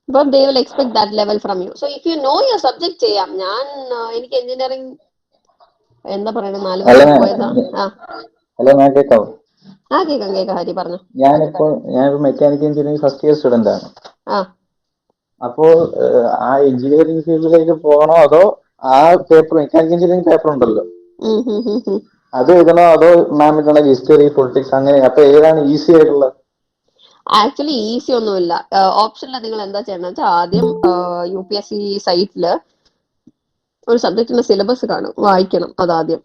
അപ്പം they will expect that level from you. So if you know your subject ചെയ്യാം. എനിക്ക് എഞ്ചിനീയറിംഗ് എന്താ പറയണേ 4 വർഷം പോയതാ. ഹലോ മാം, കേൾക്കാവോ? കേൾക്കാം ഹരി പറഞ്ഞു. ഞാനിപ്പോ mechanical engineering first year student ആണ്. അപ്പോ ആ എഞ്ചിനീയറിംഗ് ഫീൽഡിലേക്ക് പോകണോ അതോ ആ പേപ്പർ മെക്കാനിക്കൽ എഞ്ചിനീയറിംഗ് പേപ്പർ ഉണ്ടല്ലോ, അത് എഴുതണോ അതോ മാം ഇതണ ഹിസ്റ്ററി പൊളിറ്റിക്സ് അങ്ങനെ, അപ്പൊ ഏതാണ് ഈസി ആയിട്ടുള്ളത്? ആക്ച്വലി ഈസി ഒന്നുമില്ല. ഓപ്ഷനിൽ നിങ്ങൾ എന്താ ചെയ്യണമെന്ന് വെച്ചാൽ ആദ്യം UPSC സൈറ്റില് ഒരു സബ്ജക്റ്റിന്റെ സിലബസ് കാണും, വായിക്കണം അതാദ്യം.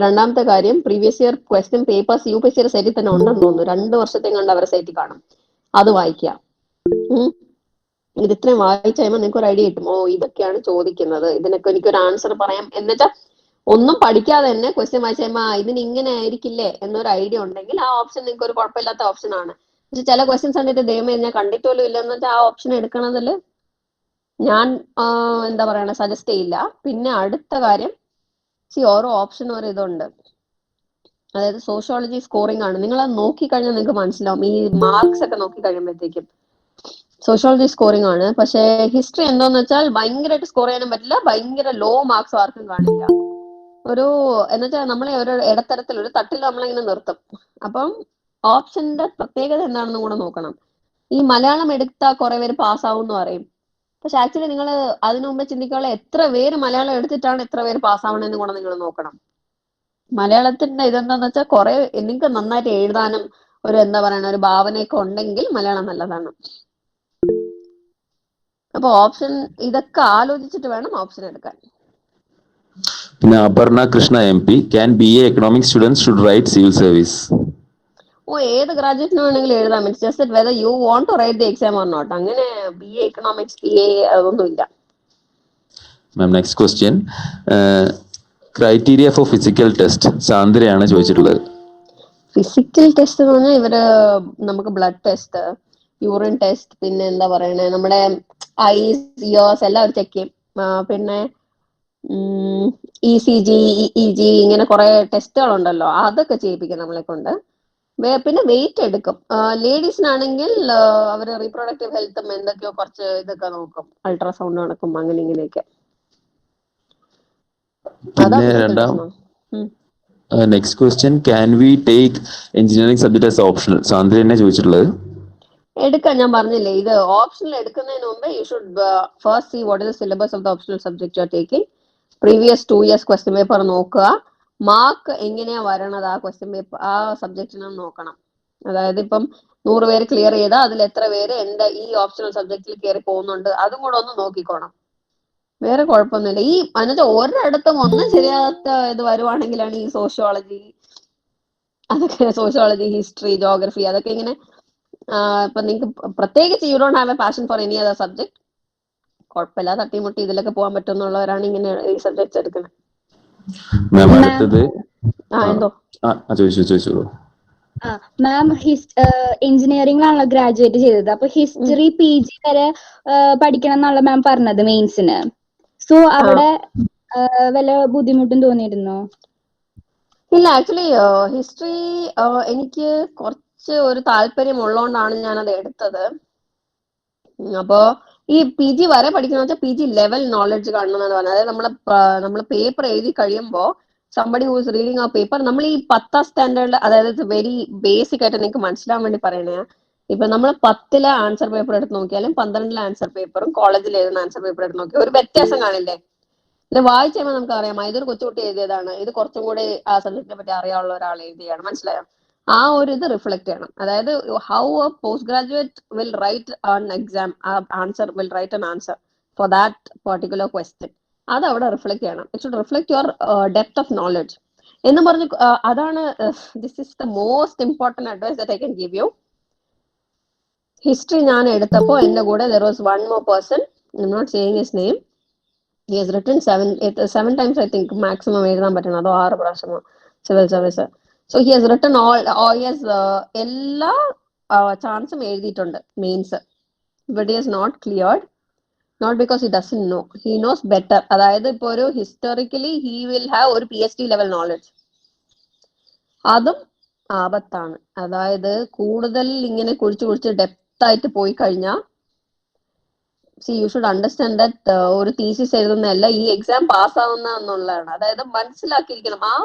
രണ്ടാമത്തെ കാര്യം, previous year question papers UPSC സൈറ്റിൽ തന്നെ ഉണ്ടെന്ന് തോന്നുന്നു, 2 വർഷത്തെ കണ്ട് അവരുടെ സൈറ്റിൽ കാണും, അത് വായിക്കുക. ഇത് ഇത്രയും വായിച്ചു കഴിയുമ്പോൾ നിങ്ങൾക്ക് ഒരു ഐഡിയ കിട്ടും, ഓ ഇതൊക്കെയാണ് ചോദിക്കുന്നത്, ഇതിനൊക്കെ എനിക്കൊരു ആൻസർ പറയാം. എന്നുവെച്ചാൽ ഒന്നും പഠിക്കാതെ തന്നെ ക്വസ്റ്റ്യൻ വായിച്ചു കഴിയുമ്പോൾ ഇതിന് ഇങ്ങനെ ആയിരിക്കില്ലേ എന്നൊരു ഐഡിയ ഉണ്ടെങ്കിൽ ആ ഓപ്ഷൻ നിങ്ങൾക്ക് ഒരു കുഴപ്പമില്ലാത്ത ഓപ്ഷൻ ആണ്. പക്ഷെ ചില ക്വസ്റ്റ്യൻസ് കണ്ടിട്ട് ദൈവമേ ഞാൻ കണ്ടിട്ടുപോലും ഇല്ലെന്ന് വെച്ചാൽ ആ ഓപ്ഷൻ എടുക്കണതിൽ ഞാൻ എന്താ പറയണ സജസ്റ്റ് ചെയ്യില്ല. പിന്നെ അടുത്ത കാര്യം, ഓരോ ഓപ്ഷൻ ഒരു ഇതുണ്ട്, അതായത് സോഷ്യോളജി സ്കോറിംഗ് ആണ്. നിങ്ങൾ അത് നോക്കിക്കഴിഞ്ഞാൽ നിങ്ങൾക്ക് മനസ്സിലാവും, ഈ മാർക്സ് ഒക്കെ നോക്കി കഴിയുമ്പോഴത്തേക്കും സോഷ്യോളജി സ്കോറിംഗ് ആണ്. പക്ഷേ ഹിസ്റ്ററി എന്താന്ന് വെച്ചാൽ ഭയങ്കരമായിട്ട് സ്കോർ ചെയ്യാനും പറ്റില്ല, ഭയങ്കര ലോ മാർക്സ് ആർക്കും കാണില്ല. ഒരു എന്നുവെച്ചാൽ നമ്മളെ ഒരു ഇടത്തരത്തിൽ ഒരു തട്ടിൽ നമ്മളിങ്ങനെ നിർത്തും. അപ്പം ഓപ്ഷന്റെ പ്രത്യേകത എന്താണെന്നും കൂടെ നോക്കണം. ഈ മലയാളം എടുത്താൽ കുറെ പേര് പാസ്സാവും എന്ന് പറയും, പക്ഷെ ആക്ച്വലി നിങ്ങൾ അതിനു മുമ്പ് ചിന്തിക്കാനുള്ള എത്ര പേര് മലയാളം എടുത്തിട്ടാണ് എത്ര പേര് പാസ്സാവണമെന്ന് കൂടെ നിങ്ങൾ നോക്കണം. മലയാളത്തിന്റെ ഇതെന്താന്ന് വെച്ചാൽ കുറെ നിങ്ങൾക്ക് നന്നായിട്ട് എഴുതാനും ഒരു എന്താ പറയണ ഒരു ഭാവനയൊക്കെ ഉണ്ടെങ്കിൽ മലയാളം നല്ലതാണ്. അപ്പൊ ഓപ്ഷൻ ഇതൊക്കെ ആലോചിച്ചിട്ട് വേണം ഓപ്ഷൻ എടുക്കാൻ. പിന്നെ Aparna Krishna MP, can BA economics students should write civil service? ഏത് ഗ്രാജുവേറ്റിന് വേണമെങ്കിലും എഴുതാം, it's just whether you want to write the exam or not. അങ്ങനെ BA എക്കണോമിക്സ് PA അതൊന്നുമില്ല. Ma'am next question, criteria for physical test സാന്ദ്രയാണ് ചോദിച്ചിട്ടുള്ളത്. ഫിസിക്കൽ ടെസ്റ്റ് എന്ന് പറഞ്ഞാൽ ഇവര് നമുക്ക് ബ്ലഡ് ടെസ്റ്റ്, യൂറിൻ ടെസ്റ്റ്, പിന്നെ എന്താ പറയണേ നമ്മുടെ ഐസ് ഇയേഴ്സ് എല്ലാം അവർ ചെക്ക് ചെയ്യും. പിന്നെ ECG EEG ഇങ്ങനെ കുറെ ടെസ്റ്റുകളുണ്ടല്ലോ, അതൊക്കെ ചെയ്യിപ്പിക്കും നമ്മളെ കൊണ്ട്. പിന്നെ വെയിറ്റ് എടുക്കും. ലേഡീസിനാണെങ്കിൽ അവർ റീപ്രൊഡക്റ്റീവ് ഹെൽത്തും എന്തൊക്കെയോ കുറച്ച് ഇതൊക്കെ നോക്കും, അൾട്രാസൗണ്ട് നടക്കും, അങ്ങനെ ഇങ്ങനെയൊക്കെ. അതാ പിന്നെ physical test. Next question, can we take engineering subject as optional Sandra തന്നെ ചോദിച്ചിട്ടുള്ളത്. എടുക്കാം, ഞാൻ പറഞ്ഞില്ലേ, ഇത് ഓപ്ഷണൽ എടുക്കുന്നതിന് മുമ്പ് you should first see what is the syllabus of the optional subject you are taking. Previous 2 years question paper നോക്കുക, mark എങ്ങനെയാ വരണത് ആ ക്വസ്റ്റ്യൻ പേപ്പർ ആ സബ്ജക്റ്റിന് നോക്കണം. അതായത് ഇപ്പം 100 പേര് ക്ലിയർ ചെയ്താൽ അതിൽ എത്ര പേര് എന്റെ ഈ ഓപ്ഷണൽ സബ്ജക്റ്റിൽ കയറി പോകുന്നുണ്ട്, അതും കൂടെ ഒന്ന് നോക്കിക്കോണം. വേറെ കുഴപ്പമൊന്നുമില്ല. ഈ എന്നുവെച്ചാൽ ഒരിടത്തും ഒന്നും ശരിയാകാത്ത ഇത് വരുവാണെങ്കിലാണ് ഈ സോഷ്യോളജി, അതൊക്കെ സോഷ്യോളജി, ഹിസ്റ്ററി, ജോഗ്രഫി അതൊക്കെ ഇങ്ങനെ ഇപ്പൊ നിങ്ങൾക്ക് പ്രത്യേകിച്ച് you don't have A passion for any other subject, കുഴപ്പമില്ല, തട്ടിമുട്ടി ഇതിലൊക്കെ പോകാൻ പറ്റുന്നുള്ളവരാണ് ഇങ്ങനെ ഈ സബ്ജക്ട്സ് എടുക്കുന്നത്. മാം അടുത്തത് എന്തോ ചോദിച്ചോളൂ. മാം എഞ്ചിനീയറിംഗിലാണല്ലോ ഗ്രാജുവേറ്റ് ചെയ്തത്, അപ്പൊ ഹിസ്റ്ററി PG വരെ പഠിക്കണം എന്നുള്ള മാം പറഞ്ഞത് മെയിൻസിന്. സോ അവിടെ വല്ല ബുദ്ധിമുട്ടും തോന്നിയിരുന്നോ? ഇല്ല, ആക്ച്വലി ഹിസ്റ്ററി എനിക്ക് കുറച്ച് ഒരു താല്പര്യം ഉള്ളതുകൊണ്ടാണ് ഞാനത് എടുത്തത്. അപ്പോ ഈ PG വരെ പഠിക്കുന്ന വെച്ചാൽ PG ലെവൽ നോളജ് കാണണമെന്നാണ് പറഞ്ഞത്. അതായത് നമ്മള് പേപ്പർ എഴുതി കഴിയുമ്പോൾ somebody who is reading a paper, നമ്മൾ ഈ 10th സ്റ്റാൻഡേർഡിൽ, അതായത് വെരി ബേസിക് ആയിട്ട് നിങ്ങൾക്ക് മനസ്സിലാവാൻ വേണ്ടി പറയണേ, ഇപ്പൊ നമ്മൾ 10ലെ ആൻസർ പേപ്പർ എടുത്ത് നോക്കിയാലും 12ലെ ആൻസർ പേപ്പറും കോളേജിൽ എഴുതുന്ന ആൻസർ പേപ്പർ എടുത്ത് നോക്കിയാൽ ഒരു വ്യത്യാസം കാണില്ലേ? ഇത് വായിച്ചു കഴിയുമ്പോൾ നമുക്ക് അറിയാം ഇതൊരു കൊച്ചുകുട്ടി എഴുതിയതാണ്, ഇത് കുറച്ചും കൂടി ആ സബ്ജക്റ്റിനെ പറ്റി അറിയാനുള്ള ഒരാൾ എഴുതിയാണ്, മനസ്സിലായോ? ആ ഒരു ഇത് റിഫ്ലക്ട് ചെയ്യണം. അതായത് how a post graduate will write an exam answer will write an answer for that particular question, അത് അവിടെ റിഫ്ലക്ട് ചെയ്യണം. It should reflect your depth of knowledge എന്ന് പറഞ്ഞ് അതാണ് this is the most important advice that I can give you. History ഞാൻ എടുത്തപ്പോൾ എൻ്റെ കൂടെ there was one more person, I'm not saying his name, he has written 7 times I think maximum എഴുതാൻ പറ്റണം, അതോ 6 പ്രാവശ്യമോ civil service. So he has written all years എല്ലാ ചാൻസും എഴുതിയിട്ടുണ്ട് mains, but he has not cleared, not because he doesn't know, he knows better. അതായത് ഇപ്പോൾ ഒരു ഹിസ്റ്റോറിക്കലി ഹി വിൽ ഹാവ് ഒരു PhD ലെവൽ നോളജ്, അതും ആപത്താണ്. അതായത് കൂടുതൽ ഇങ്ങനെ കുഴിച്ച് ഡെപ്ത് ആയിട്ട് പോയി കഴിഞ്ഞാൽ you should understand that ഒരു തീസിസ് എഴുതുന്നതല്ല ഈ എക്സാം പാസ്സാവുന്ന എന്നുള്ളതാണ്. അതായത് മനസ്സിലാക്കിയിരിക്കണം, ആ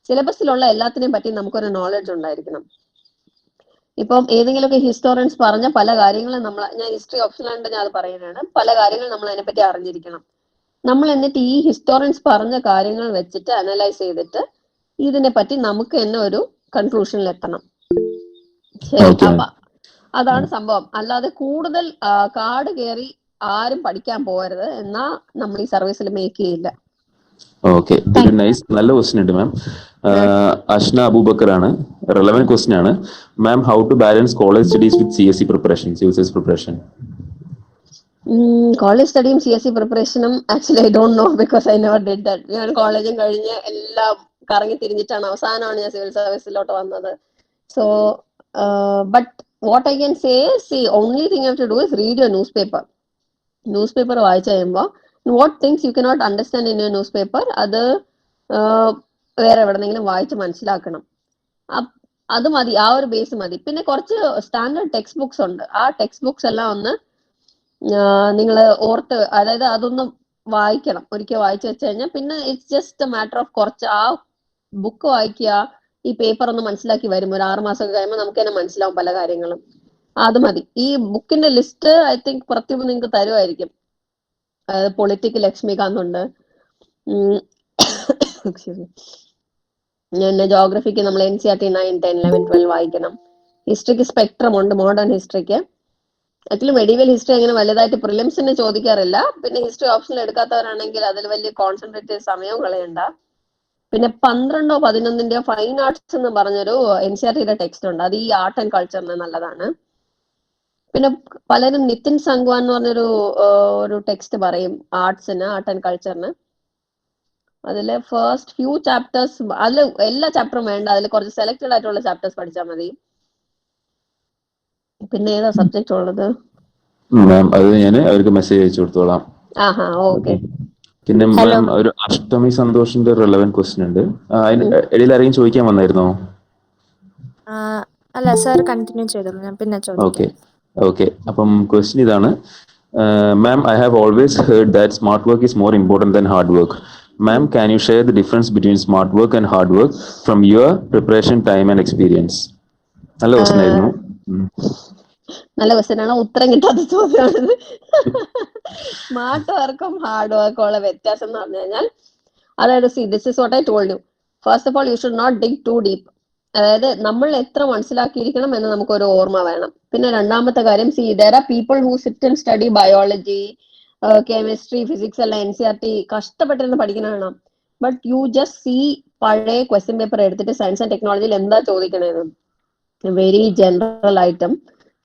സിലബസിലുള്ള എല്ലാത്തിനെയും പറ്റി നമുക്കൊരു നോളജ് ഉണ്ടായിരിക്കണം. ഇപ്പം ഏതെങ്കിലുമൊക്കെ ഹിസ്റ്റോറിയൻസ് പറഞ്ഞ പല കാര്യങ്ങളും ഞാൻ ഹിസ്റ്ററി ഓപ്ഷനായിട്ട് ഞാൻ അത് പറയുന്നതാണ്, പല കാര്യങ്ങളും നമ്മൾ അതിനെപ്പറ്റി അറിഞ്ഞിരിക്കണം. നമ്മൾ എന്നിട്ട് ഈ ഹിസ്റ്റോറിയൻസ് പറഞ്ഞ കാര്യങ്ങൾ വെച്ചിട്ട് അനലൈസ് ചെയ്തിട്ട് ഇതിനെ പറ്റി നമുക്ക് തന്നെ ഒരു കൺക്ലൂഷനിൽ എത്തണം. ശരി, Okay, അപ്പൊ അതാണ് സംഭവം. അല്ലാതെ കൂടുതൽ കാർഡ് കയറി ആരും പഠിക്കാൻ പോകരുത്, എന്നാ നമ്മൾ ഈ സർവീസിൽ മേക്ക് ചെയ്യില്ല. ഓക്കെ, ഒരു നൈസ് നല്ല ക്വസ്റ്റ്യൻ ഉണ്ട് മാം. അഷ്ന അബൂബക്കർ ആണ്, റെലവെന്റ് ക്വസ്റ്റ്യൻ ആണ്. Ma'am, how to balance college studies with CSE preparation, CSS preparation? College സ്റ്റഡിയും CSE പ്രിപ്പറേഷനും actually I don't know, because I never did that. ഞാൻ കോളേജും കഴിഞ്ഞ് എല്ലാം കറങ്ങി തിരിഞ്ഞിട്ടാണ് അവസാനമാണ് ഞാൻ സിവിൽ സർവീസിലോട്ട് വന്നത്. So but what I can say, see only thing you have to do is read your newspaper വായിച്ചു കഴിയുമ്പോൾ what things you cannot understand in your newspaper, അത് വേറെ എവിടെന്നെങ്കിലും വായിച്ച് മനസ്സിലാക്കണം. അത് മതി, ആ ഒരു ബേസ് മതി. പിന്നെ കുറച്ച് സ്റ്റാൻഡേർഡ് ടെക്സ്റ്റ് ബുക്സ് ഉണ്ട്, ആ ടെക്സ്റ്റ് ബുക്സ് എല്ലാം ഒന്ന് നിങ്ങൾ ഓർത്ത്, അതായത് അതൊന്നും വായിക്കണം. ഒരിക്കൽ വായിച്ചു വെച്ച് കഴിഞ്ഞാൽ പിന്നെ ഇറ്റ്സ് ജസ്റ്റ് മാറ്റർ ഓഫ് കുറച്ച് ആ ബുക്ക് വായിക്കുക, ഈ പേപ്പർ ഒന്ന് മനസ്സിലാക്കി വരും. ഒരു 6 മാസമൊക്കെ കഴിയുമ്പോൾ നമുക്ക് തന്നെ മനസ്സിലാവും പല കാര്യങ്ങളും. അത് മതി. ഈ ബുക്കിന്റെ ലിസ്റ്റ് ഐ തിങ്ക് പ്രത്യേകം നിങ്ങൾക്ക് തരുമായിരിക്കും. പൊളിറ്റിക്കൽ ലക്ഷ്മികാന്ത് ഉണ്ട്, പിന്നെ ജോഗ്രഫിക്ക് നമ്മൾ NCERT 9, 10, 11, 12 വായിക്കണം. ഹിസ്റ്ററിക്ക് സ്പെക്ട്രം ഉണ്ട്, മോഡേൺ ഹിസ്റ്ററിക്ക്. ആക്ച്വലി മെഡീവൽ ഹിസ്റ്ററി അങ്ങനെ വലുതായിട്ട് പ്രിലിംസിന് ചോദിക്കാറില്ല. പിന്നെ ഹിസ്റ്ററി ഓപ്ഷനിൽ എടുക്കാത്തവരാണെങ്കിൽ അതിൽ വലിയ കോൺസെൻട്രേറ്റ് സമയവും കളയണ്ട. പിന്നെ 12 or 11 ഫൈൻ ആർട്സ് എന്ന് പറഞ്ഞൊരു NCERT ടെക്സ്റ്റ് ഉണ്ട്, അത് ഈ ആർട്ട് ആൻഡ് കൾച്ചറിന് നല്ലതാണ്. പിന്നെ പലരും നിതിൻ സംഗ്വാൻ എന്ന് പറഞ്ഞൊരു ഒരു ടെക്സ്റ്റ് പറയും ആർട്സിന്, ആർട്ട് ആൻഡ് കൾച്ചറിന്. അതിലെ ഫസ്റ്റ് ഫ്യൂ ചാപ്റ്റേഴ്സ്, അതിൽ എല്ലാ ചാപ്റ്ററും വേണ്ട, അതിൽ കുറച്ച് സെലക്റ്റഡ് ആയിട്ടുള്ള ചാപ്റ്റേഴ്സ് പഠിച്ചാൽ മതി. പിന്നെ ഏതാ സബ്ജക്റ്റ് ഉള്ളത്? മാം, അത് ഞാൻ അവർക്ക് മെസ്സേജ് അയച്ചു കൊടുത്തോളാം. ആഹാ, ഓക്കെ. പിന്നെ മാം, ഒരു അഷ്ടമി സന്തോഷിന്റെ റെലവെന്റ് ക്വസ്റ്റ്യൻ ഉണ്ട്, അതിന് ഇടയിൽ ആരെങ്കിലും ചോദിക്കാൻ വന്നായിരുന്നോ? അല്ല സാർ, കണ്ടിന്യൂ ചെയ്തോളൂ, ഞാൻ പിന്നെ ചോദിക്കാം. ഓക്കെ, അപ്പം ക്വസ്റ്റ്യൻ ഇതാണ്. Ma'am, I have always heard that smart work is more important than hard work. Ma'am, can you share the difference between smart work and hard work from your preparation time and experience? നല്ല question ആയിരുന്നു. നല്ല question ആണ്, ഉത്തരം കിട്ടാത്ത ചോദ്യമാണിത്. Smart വർക്കും hard വർക്കും ഉള്ള വ്യത്യാസം എന്ന് പറഞ്ഞു കഴിഞ്ഞാൽ, അതായത് this is what I told you. First of all, you should not dig too deep. അതായത് നമ്മൾ എത്ര മനസ്സിലാക്കിയിരിക്കണം എന്ന് നമുക്കൊരു ഓർമ്മ വേണം. പിന്നെ രണ്ടാമത്തെ കാര്യം, there are people who sit and study biology, chemistry, physics എല്ലാം NCERT കഷ്ടപ്പെട്ടിരുന്ന് പഠിക്കണതാണ്. ബട്ട് യു ജസ്റ്റ് സീ പഴയ ക്വസ്റ്റ്യൻ പേപ്പർ എടുത്തിട്ട് സയൻസ് ആൻഡ് ടെക്നോളജിയിൽ എന്താ ചോദിക്കണേന്ന്, വെരി ജനറൽ ഐറ്റം.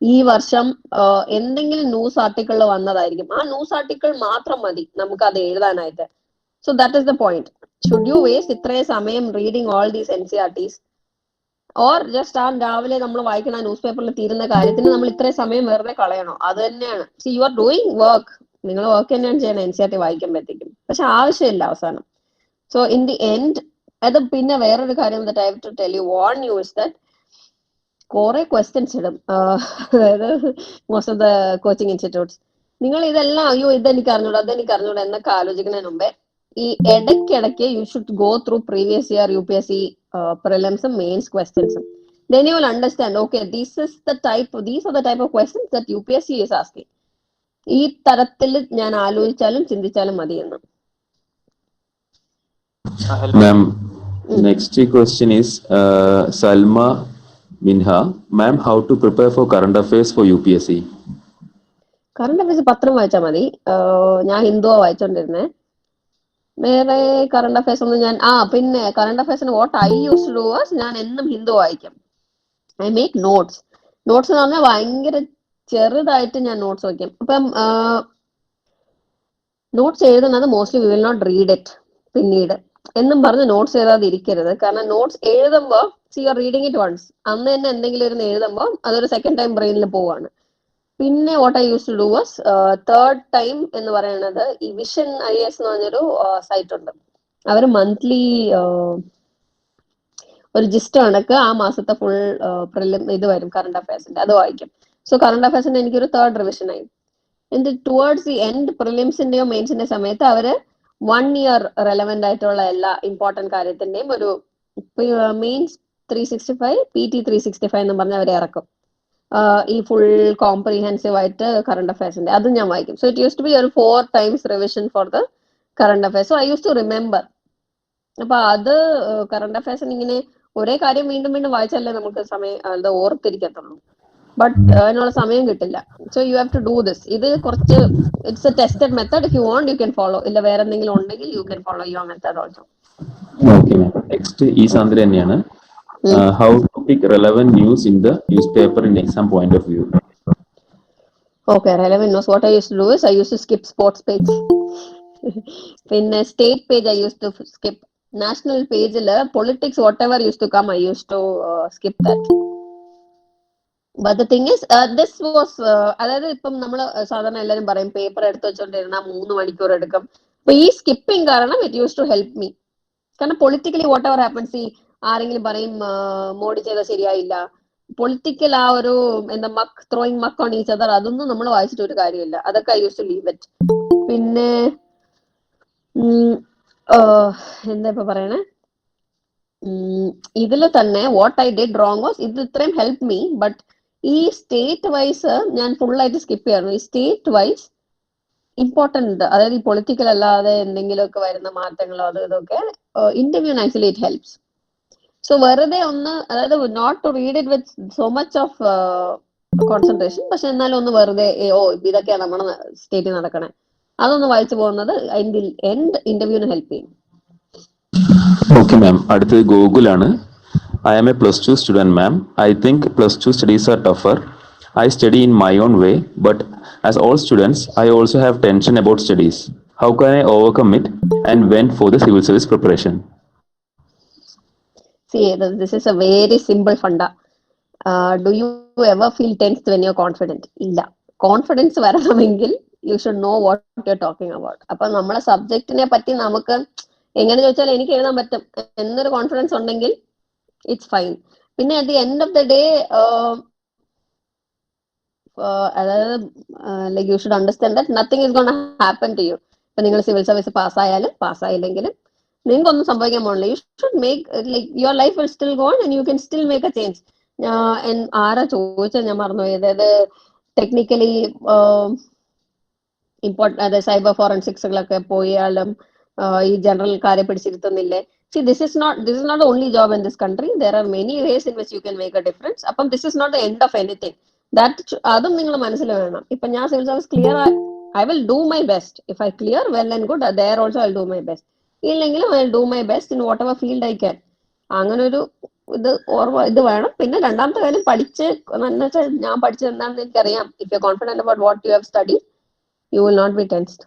ഈ വർഷം എന്തെങ്കിലും ന്യൂസ് ആർട്ടിക്കിൾ വന്നതായിരിക്കും, ആ ന്യൂസ് ആർട്ടിക്കിൾ മാത്രം മതി നമുക്ക് അത് എഴുതാനായിട്ട്. So that is the point. Should you waste ഇത്രയും സമയം reading all these NCERTs, or just ആ രാവിലെ നമ്മൾ വായിക്കണ ന്യൂസ് പേപ്പറിൽ തീരുന്ന കാര്യത്തിന് നമ്മൾ ഇത്രയും സമയം വെറുതെ കളയണോ? അത് തന്നെയാണ്. C you are doing work, നിങ്ങൾ വർക്ക് തന്നെയാണ് ചെയ്യണം NCERT വായിക്കുമ്പോഴത്തേക്കും, പക്ഷെ ആവശ്യമില്ല അവസാനം. സോ ഇൻ ദി എൻഡ് അത്. പിന്നെ വേറൊരു കാര്യം that I have to tell you, warn you is that കുറെ ക്വസ്റ്റ്യൻസ് ഇടും, അതായത് most of the coaching institutes. നിങ്ങൾ ഇതെല്ലാം അയ്യോ ഇതെനിക്ക് അറിഞ്ഞൂടാ അതെനിക്ക് അറിഞ്ഞൂടാ എന്നൊക്കെ ആലോചിക്കുന്നതിന് മുമ്പേ ഈ ഇടയ്ക്കിടയ്ക്ക് you should go through previous year UPSC പ്രിലിംസും മെയിൻസ് ക്വസ്റ്റ്യൻസും. Then you will understand, okay, these are the type of questions that UPSC is asking. ഈ തരത്തിൽ ഞാൻ ആലോചിച്ചാലും ചിന്തിച്ചാലും മതിയെന്ന്. Ma'am, next question is Salma Minha. Ma'am, how to prepare for current affairs for UPSC? Current affairs പത്രം വായിച്ചാൽ മതി. ഞാൻ ഹിന്ദുവാ വായിച്ചോണ്ടിരുന്നേ. വേറെ കറണ്ട് അഫയേഴ്സ് ഒന്നും ഞാൻ പിന്നെ കറണ്ട് അഫയേഴ്സിന് what I used to do was, ഞാൻ എന്നും ഹിന്ദു വായിക്കും. ഐ മേക്ക് നോട്ട്സ് എന്ന് പറഞ്ഞാൽ ഭയങ്കര ചെറുതായിട്ട് ഞാൻ നോട്ട്സ് വയ്ക്കും. അപ്പം നോട്ട്സ് എഴുതുന്നത് mostly we will not read it പിന്നീട് എന്നും പറഞ്ഞ് നോട്ട്സ് എഴുതാതെ ഇരിക്കരുത്. കാരണം നോട്ട്സ് എഴുതുമ്പോൾ you are reading it once, അന്ന് തന്നെ എന്തെങ്കിലും ഇരുന്ന് എഴുതുമ്പോൾ അതൊരു സെക്കൻഡ് ടൈം ബ്രെയിനിൽ പോവാണ്. പിന്നെ what I used to do was, third time എന്ന് പറയുന്നത് ഈ വിഷൻ IAS എന്ന് പറഞ്ഞൊരു സൈറ്റ് ഉണ്ട്. അവർ മന്ത്ലി ഒരു ജിസ്റ്റ് കണക്ക് ആ മാസത്തെ ഫുൾ പ്രിലിം ഇത് വരും കറണ്ട് അഫയേഴ്സിന്റെ, അത് വായിക്കും. സോ കറണ്ട് അഫയേഴ്സിന്റെ എനിക്കൊരു തേർഡ് റിവിഷൻ ആയി. എന്നിട്ട് ടുവേർഡ്സ് ദി എൻഡ് പ്രിലിംസിന്റെയോ മെയിൻസിന്റെ സമയത്ത് അവര് 1 year റെലവെന്റ് ആയിട്ടുള്ള എല്ലാ ഇമ്പോർട്ടന്റ് കാര്യത്തിന്റെയും ഒരു മെയിൻസ് 365 PT 365 എന്ന് പറഞ്ഞ് അവരെ ഇറക്കും. ഈ ഫുൾ കോംപ്രിഹെൻസീവ് ആയിട്ട് കറണ്ട് അഫയേഴ്സിന്റെ അതും ഞാൻ വായിക്കും. So it used to be ഒരു 4 times revision for the current affairs. So I used to remember. അപ്പൊ അത് കറണ്ട് അഫയേഴ്സിന് ഇങ്ങനെ ഒരേ കാര്യം വീണ്ടും വീണ്ടും വായിച്ചാലേ നമുക്ക് അത് ഓർത്തിരിക്കത്തുള്ളൂ. ബട്ട് അതിനുള്ള സമയം കിട്ടില്ല. So you have to do this. ഇത് കുറച്ച് it's a tested method. If you want you can follow. ഇല്ല വേറെ എന്തെങ്കിലും ഉണ്ടെങ്കിൽ you can follow your method also. Okay ma'am. Next ഈ സാന്ദ്ര തന്നെയാണ്. How to pick relevant news in the newspaper in exam point of view. Okay, relevant news. What I used to do is I used to skip sports page. പിന്നെ state page I used to skip. National page politics whatever used to come I used to skip that. But the thing is this was അതായത് ഇപ്പം നമ്മൾ സാധാരണ എല്ലാവരും പറയും paper എടുത്ത് വെച്ചോണ്ടിരുന്ന 3 മണിക്കൂർ എടുക്കും. അപ്പൊ ഈ സ്കിപ്പിംഗ് കാരണം it used to help me. കാരണം പൊളിറ്റിക്കലി വാട്ട് എവർ ഹാപ്പൻസ്, ഈ ആരെങ്കിലും പറയും മോഡി ചെയ്ത ശരിയായില്ല, പൊളിറ്റിക്കൽ ആ ഒരു എന്താ ത്രോയിങ് മക്ക് ഓൺ ഈച്ച് അതർ, അതൊന്നും നമ്മൾ വായിച്ചിട്ട് ഒരു കാര്യമില്ല. അതൊക്കെ I used to leave it. പിന്നെ എന്താ ഇപ്പൊ പറയണേ, ഇതിൽ തന്നെ what I did wrong was ഇത് ഇത്രയും ഹെൽപ്പ് മീ. ബട്ട് ഈ സ്റ്റേറ്റ് വൈസ് ഞാൻ ഫുള്ളായിട്ട് സ്കിപ്പ് ചെയ്യാറുണ്ട്. ഈ സ്റ്റേറ്റ് വൈസ് ഇമ്പോർട്ടന്റ്, അതായത് ഈ പൊളിറ്റിക്കൽ അല്ലാതെ എന്തെങ്കിലുമൊക്കെ വരുന്ന മാറ്റങ്ങളോ അത് ഇതൊക്കെ ഇന്റർവ്യൂന് ആക്ച്വലി ഇറ്റ് ഹെൽപ്സ്. സോ വെറുതെ ഒന്ന്, അതായത് not to read it with so much of concentration, പക്ഷെ എന്നാലും ഒന്ന് വെറുതെ ഇതൊക്കെയാണ് നമ്മുടെ സ്റ്റേറ്റിൽ നടക്കണേ, അതൊന്ന് വായിച്ചു പോകുന്നത് എൻഡ് ഇന്റർവ്യൂവിന് ഹെൽപ്പ് ചെയ്യും. Okay ma'am. അടുത്തത് ഗോകുലാണ്. I am a +2 student, ma'am. I think +2 studies are tougher. I study in my own way, but as all students, I also have tension about studies. How can I overcome it and went for the civil service preparation? See, this is a very simple funda. Do you ever feel tensed when you're confident? ഇല്ല. Confidence വരണമെങ്കിൽ U should know what you are talking about. അപ്പൊ നമ്മളെ സബ്ജക്റ്റിനെ പറ്റി നമുക്ക് എങ്ങനെ ചോദിച്ചാൽ എനിക്ക് എഴുതാൻ പറ്റും എന്നൊരു കോൺഫിഡൻസ് ഉണ്ടെങ്കിൽ ഇറ്റ്സ് ഫൈൻ. പിന്നെ at the end of the day അതായത് like you should understand that nothing is gonna happen to you. ഇപ്പൊ നിങ്ങൾ സിവിൽ സർവീസ് പാസ്സായാലും പാസ്സായില്ലെങ്കിലും നിങ്ങൾക്കൊന്നും സംഭവിക്കാൻ പോണില്ല. You should make like your life will still go on and you can still make a change. ആരാ ചോദിച്ചത് ഞാൻ മറന്നുപോയി. അതായത് ടെക്നിക്കലി അതായത് സൈബർ ഫോറൻസിക്സുകളൊക്കെ പോയാലും ഈ ജനറൽക്കാരെ പിടിച്ചിരുത്തുന്നില്ലേ. See, this is not the only job in this country. There are many ways in which you can make a difference. അപ്പം this is not the end of anything. അതും നിങ്ങൾ മനസ്സിൽ വേണം. ഇപ്പൊ ഞാൻ civil service clear I will do my best. If I clear, well and good. There also I'll do my best. ഇല്ലെങ്കിലും I'll do my best in whatever field I can. അങ്ങനെ ഒരു ഇത് വേണം. പിന്നെ രണ്ടാമത്തെ കാര്യം എന്ന് വെച്ചാൽ ഞാൻ പഠിച്ചത് എന്താണെന്ന് എനിക്കറിയാം. If you're confident about what you have studied, you will not be tensed.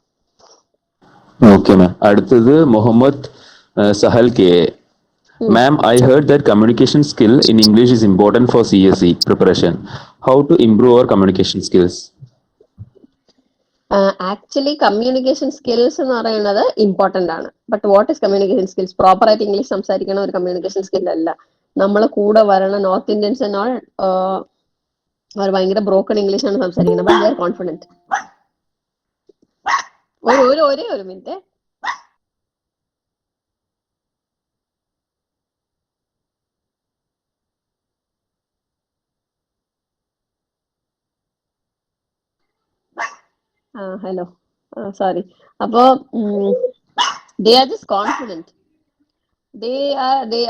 Okay, ma'am. അടുത്തത് Muhammad Sahal K. Ma'am, I heard that communication skill in English is important for CSE preparation. How to improve our communication skills? Actually communication skills എന്ന് പറയുന്നത് important ആണ്. But what is communication skills? Proper ആയിട്ട് English സംസാരിക്കണ ഒരു communication skill അല്ല. നമ്മളെ കൂടെ വരണ നോർത്ത് ഇന്ത്യൻസ് അവർ ഭയങ്കര ബ്രോക്കൺ ഇംഗ്ലീഷ് ആണ് സംസാരിക്കുന്നത്. But they are confident. ഒരേ ഒരു മിനിറ്റ്. Hello, sorry. അപ്പോ ദേ ആർ ജസ്റ്റ് കോൺഫിഡന്റ്.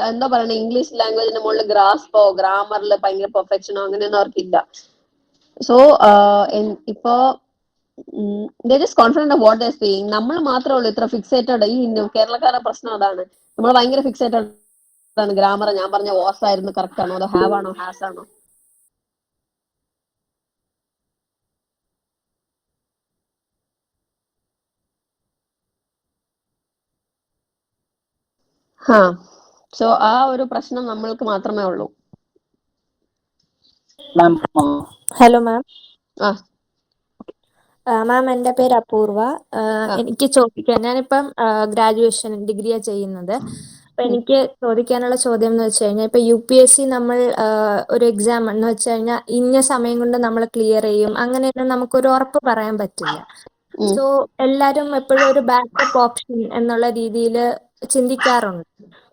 എന്താ പറയണ, ഇംഗ്ലീഷ് ലാംഗ്വേജിന്റെ മുകളിൽ ഗ്രാസ്പോ ഗ്രാമറിൽ ഭയങ്കര പെർഫെക്ഷനോ അങ്ങനെയൊന്നും അവർക്കില്ല. സോ ഇപ്പോ they just confident of what they speaking. നമ്മൾ മാത്രമേ ഉള്ളൂ ഇത്ര ഫിക്സേറ്റഡ്. ഈ കേരളക്കാരുടെ പ്രശ്നം അതാണ്. നമ്മൾ ഭയങ്കര ഫിക്സേറ്റഡ് ആണ്. ഗ്രാമർ ഞാൻ പറഞ്ഞ വാസ് ആയിരുന്നു കറക്റ്റ് ആണോ, അതോ ഹാവ് ആണോ ഹാസ് ആണോ? സോ ആ ഒരു പ്രശ്നം നമ്മൾക്ക് മാത്രമേ ഉള്ളൂ. Hello ma'am. ആ മാം, എൻ്റെ പേര് അപൂർവ. എനിക്ക് ചോദിക്കാൻ, ഞാനിപ്പം ഗ്രാജുവേഷൻ ഡിഗ്രിയാ ചെയ്യുന്നത്. അപ്പൊ എനിക്ക് ചോദിക്കാനുള്ള ചോദ്യം എന്ന് വെച്ച് കഴിഞ്ഞാൽ, ഇപ്പൊ UPSC നമ്മൾ ഒരു എക്സാം എന്ന് വെച്ച് കഴിഞ്ഞാൽ ഇന്ന സമയം കൊണ്ട് നമ്മൾ ക്ലിയർ ചെയ്യും അങ്ങനെയൊന്നും നമുക്കൊരു ഉറപ്പ് പറയാൻ പറ്റില്ല. സോ എല്ലാരും എപ്പോഴും ഒരു ബാക്കപ്പ് ഓപ്ഷൻ എന്നുള്ള രീതിയിൽ ചിന്തിക്കാറുണ്ട്.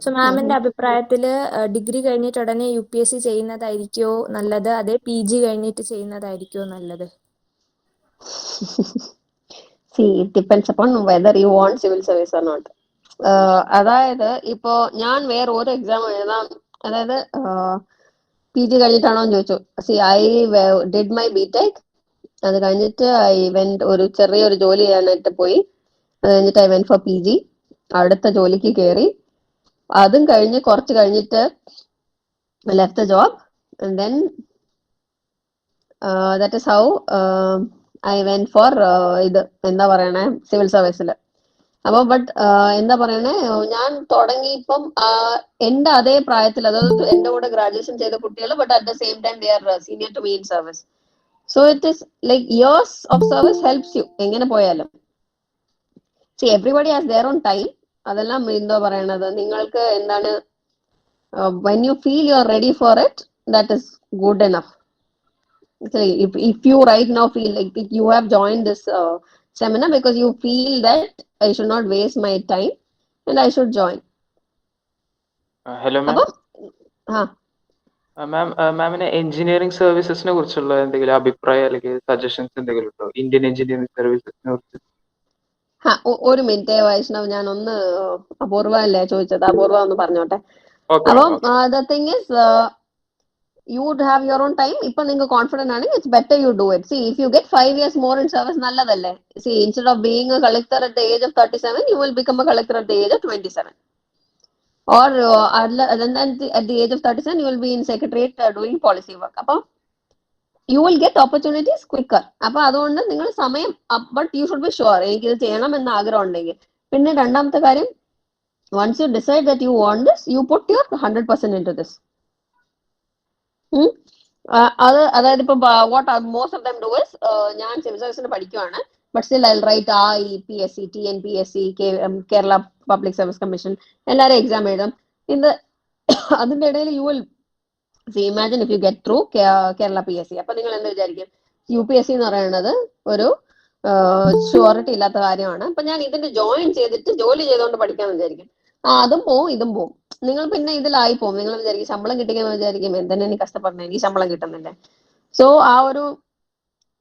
സോ മാമിന്റെ അഭിപ്രായത്തില് ഡിഗ്രി കഴിഞ്ഞിട്ട് ഉടനെ UPSC ചെയ്യുന്നതായിരിക്കോ നല്ലത്, അതേ PG കഴിഞ്ഞിട്ട് ചെയ്യുന്നതായിരിക്കോ നല്ലത്? See, it depends upon whether you want civil service or not. അതായത് ഇപ്പോ ഞാൻ വേറെ ഒരു എക്സാം എഴുതാം, അതായത് PG കഴിഞ്ഞിട്ടാണോ എന്ന് ചോദിച്ചു. ഐ ഡിഡ് മൈ ബിടെക്, അത് കഴിഞ്ഞിട്ട് ഒരു ചെറിയൊരു ജോലി ചെയ്യാനായിട്ട് പോയി. അത് കഴിഞ്ഞിട്ട് ഐ വെന്റ് ഫോർ PG, അടുത്ത ജോലിക്ക് കയറി. അതും കഴിഞ്ഞ് കുറച്ച് കഴിഞ്ഞിട്ട് left the job, and then that is how I went four ഇത് എന്താ പറയണേ, സിവിൽ സർവീസിൽ. അപ്പൊ എന്താ പറയണേ, ഞാൻ തുടങ്ങി ഇപ്പം എന്റെ അതേ പ്രായത്തിൽ, അതായത് എന്റെ കൂടെ ഗ്രാജുവേഷൻ ചെയ്ത കുട്ടികൾ, but at the same time they are senior to me in service. So it is like years of service helps you എങ്ങനെ പോയാലും. Everybody has their own time. അതെല്ലാം എന്തോ പറയണത്, നിങ്ങൾക്ക് എന്താണ്, when you feel you are ready for it, that is good enough. So if you right now feel like you have joined this seminar because you feel that I should not waste my time and I should join. Hello ma'am. Ma'am, മാമിന് engineering സർവീസസിനെ കുറിച്ചുള്ള എന്തെങ്കിലും അഭിപ്രായം അല്ലെങ്കിൽ suggestions എന്തെങ്കിലും ഉണ്ടോ Indian engineering സർവീസസിനെ കുറിച്ച്? ഒരു minute Vaishnav, ഞാൻ ഒന്ന് അപൂർവ അല്ലേ ചോദിച്ചത്, അപൂർവ ഒന്ന് പറഞ്ഞോട്ടെ. അപ്പം the thing is, you would have your own time. ഇപ്പൊ നിങ്ങൾക്ക് കോൺഫിഡന്റ് ആണെങ്കിൽ it's better you do it. See, if you get 5 years more in service, നല്ലതല്ലേ? See, instead of being a collector at the age of 37, you will become a collector at the age of 27. Or at the age of 37, you will be in secretariat doing policy work. അപ്പം you will get opportunities quicker. അപ്പൊ അതുകൊണ്ട് നിങ്ങൾ സമയം, but you should be sure എനിക്കിത് ചെയ്യണം എന്ന ആഗ്രഹം ഉണ്ടെങ്കിൽ. പിന്നെ രണ്ടാമത്തെ കാര്യം, once you decide that you want this, you put your 100% into this. അതായത് ഇപ്പൊ what most of them do is, ഞാൻ സിവിൽ സർവീസിന് പഠിക്കുവാണ്, but still I write PSC, TNPSC, Kerala public service commission, എല്ലാവരും എക്സാം എഴുതും. അതിന്റെ ഇടയിൽ you will imagine if you get through Kerala PSC, അപ്പൊ നിങ്ങൾ എന്താ വിചാരിക്കും, UPSC എന്ന് പറയുന്നത് ഒരു ഷുവറിറ്റി ഇല്ലാത്ത കാര്യമാണ്. അപ്പൊ ഞാൻ ഇതിന്റെ ജോയിൻ ചെയ്തിട്ട് ജോലി ചെയ്തുകൊണ്ട് പഠിക്കാന്ന് വിചാരിക്കും. അതും പോവും ഇതും പോവും. നിങ്ങൾ പിന്നെ ഇതിലായി പോകും. നിങ്ങൾ വിചാരിക്കും ശമ്പളം കിട്ടിയെന്ന് വിചാരിക്കും, എന്തെന്നെ എനിക്ക് കഷ്ടപ്പെടണം, എനിക്ക് ശമ്പളം കിട്ടുന്നില്ല. സോ ഒരു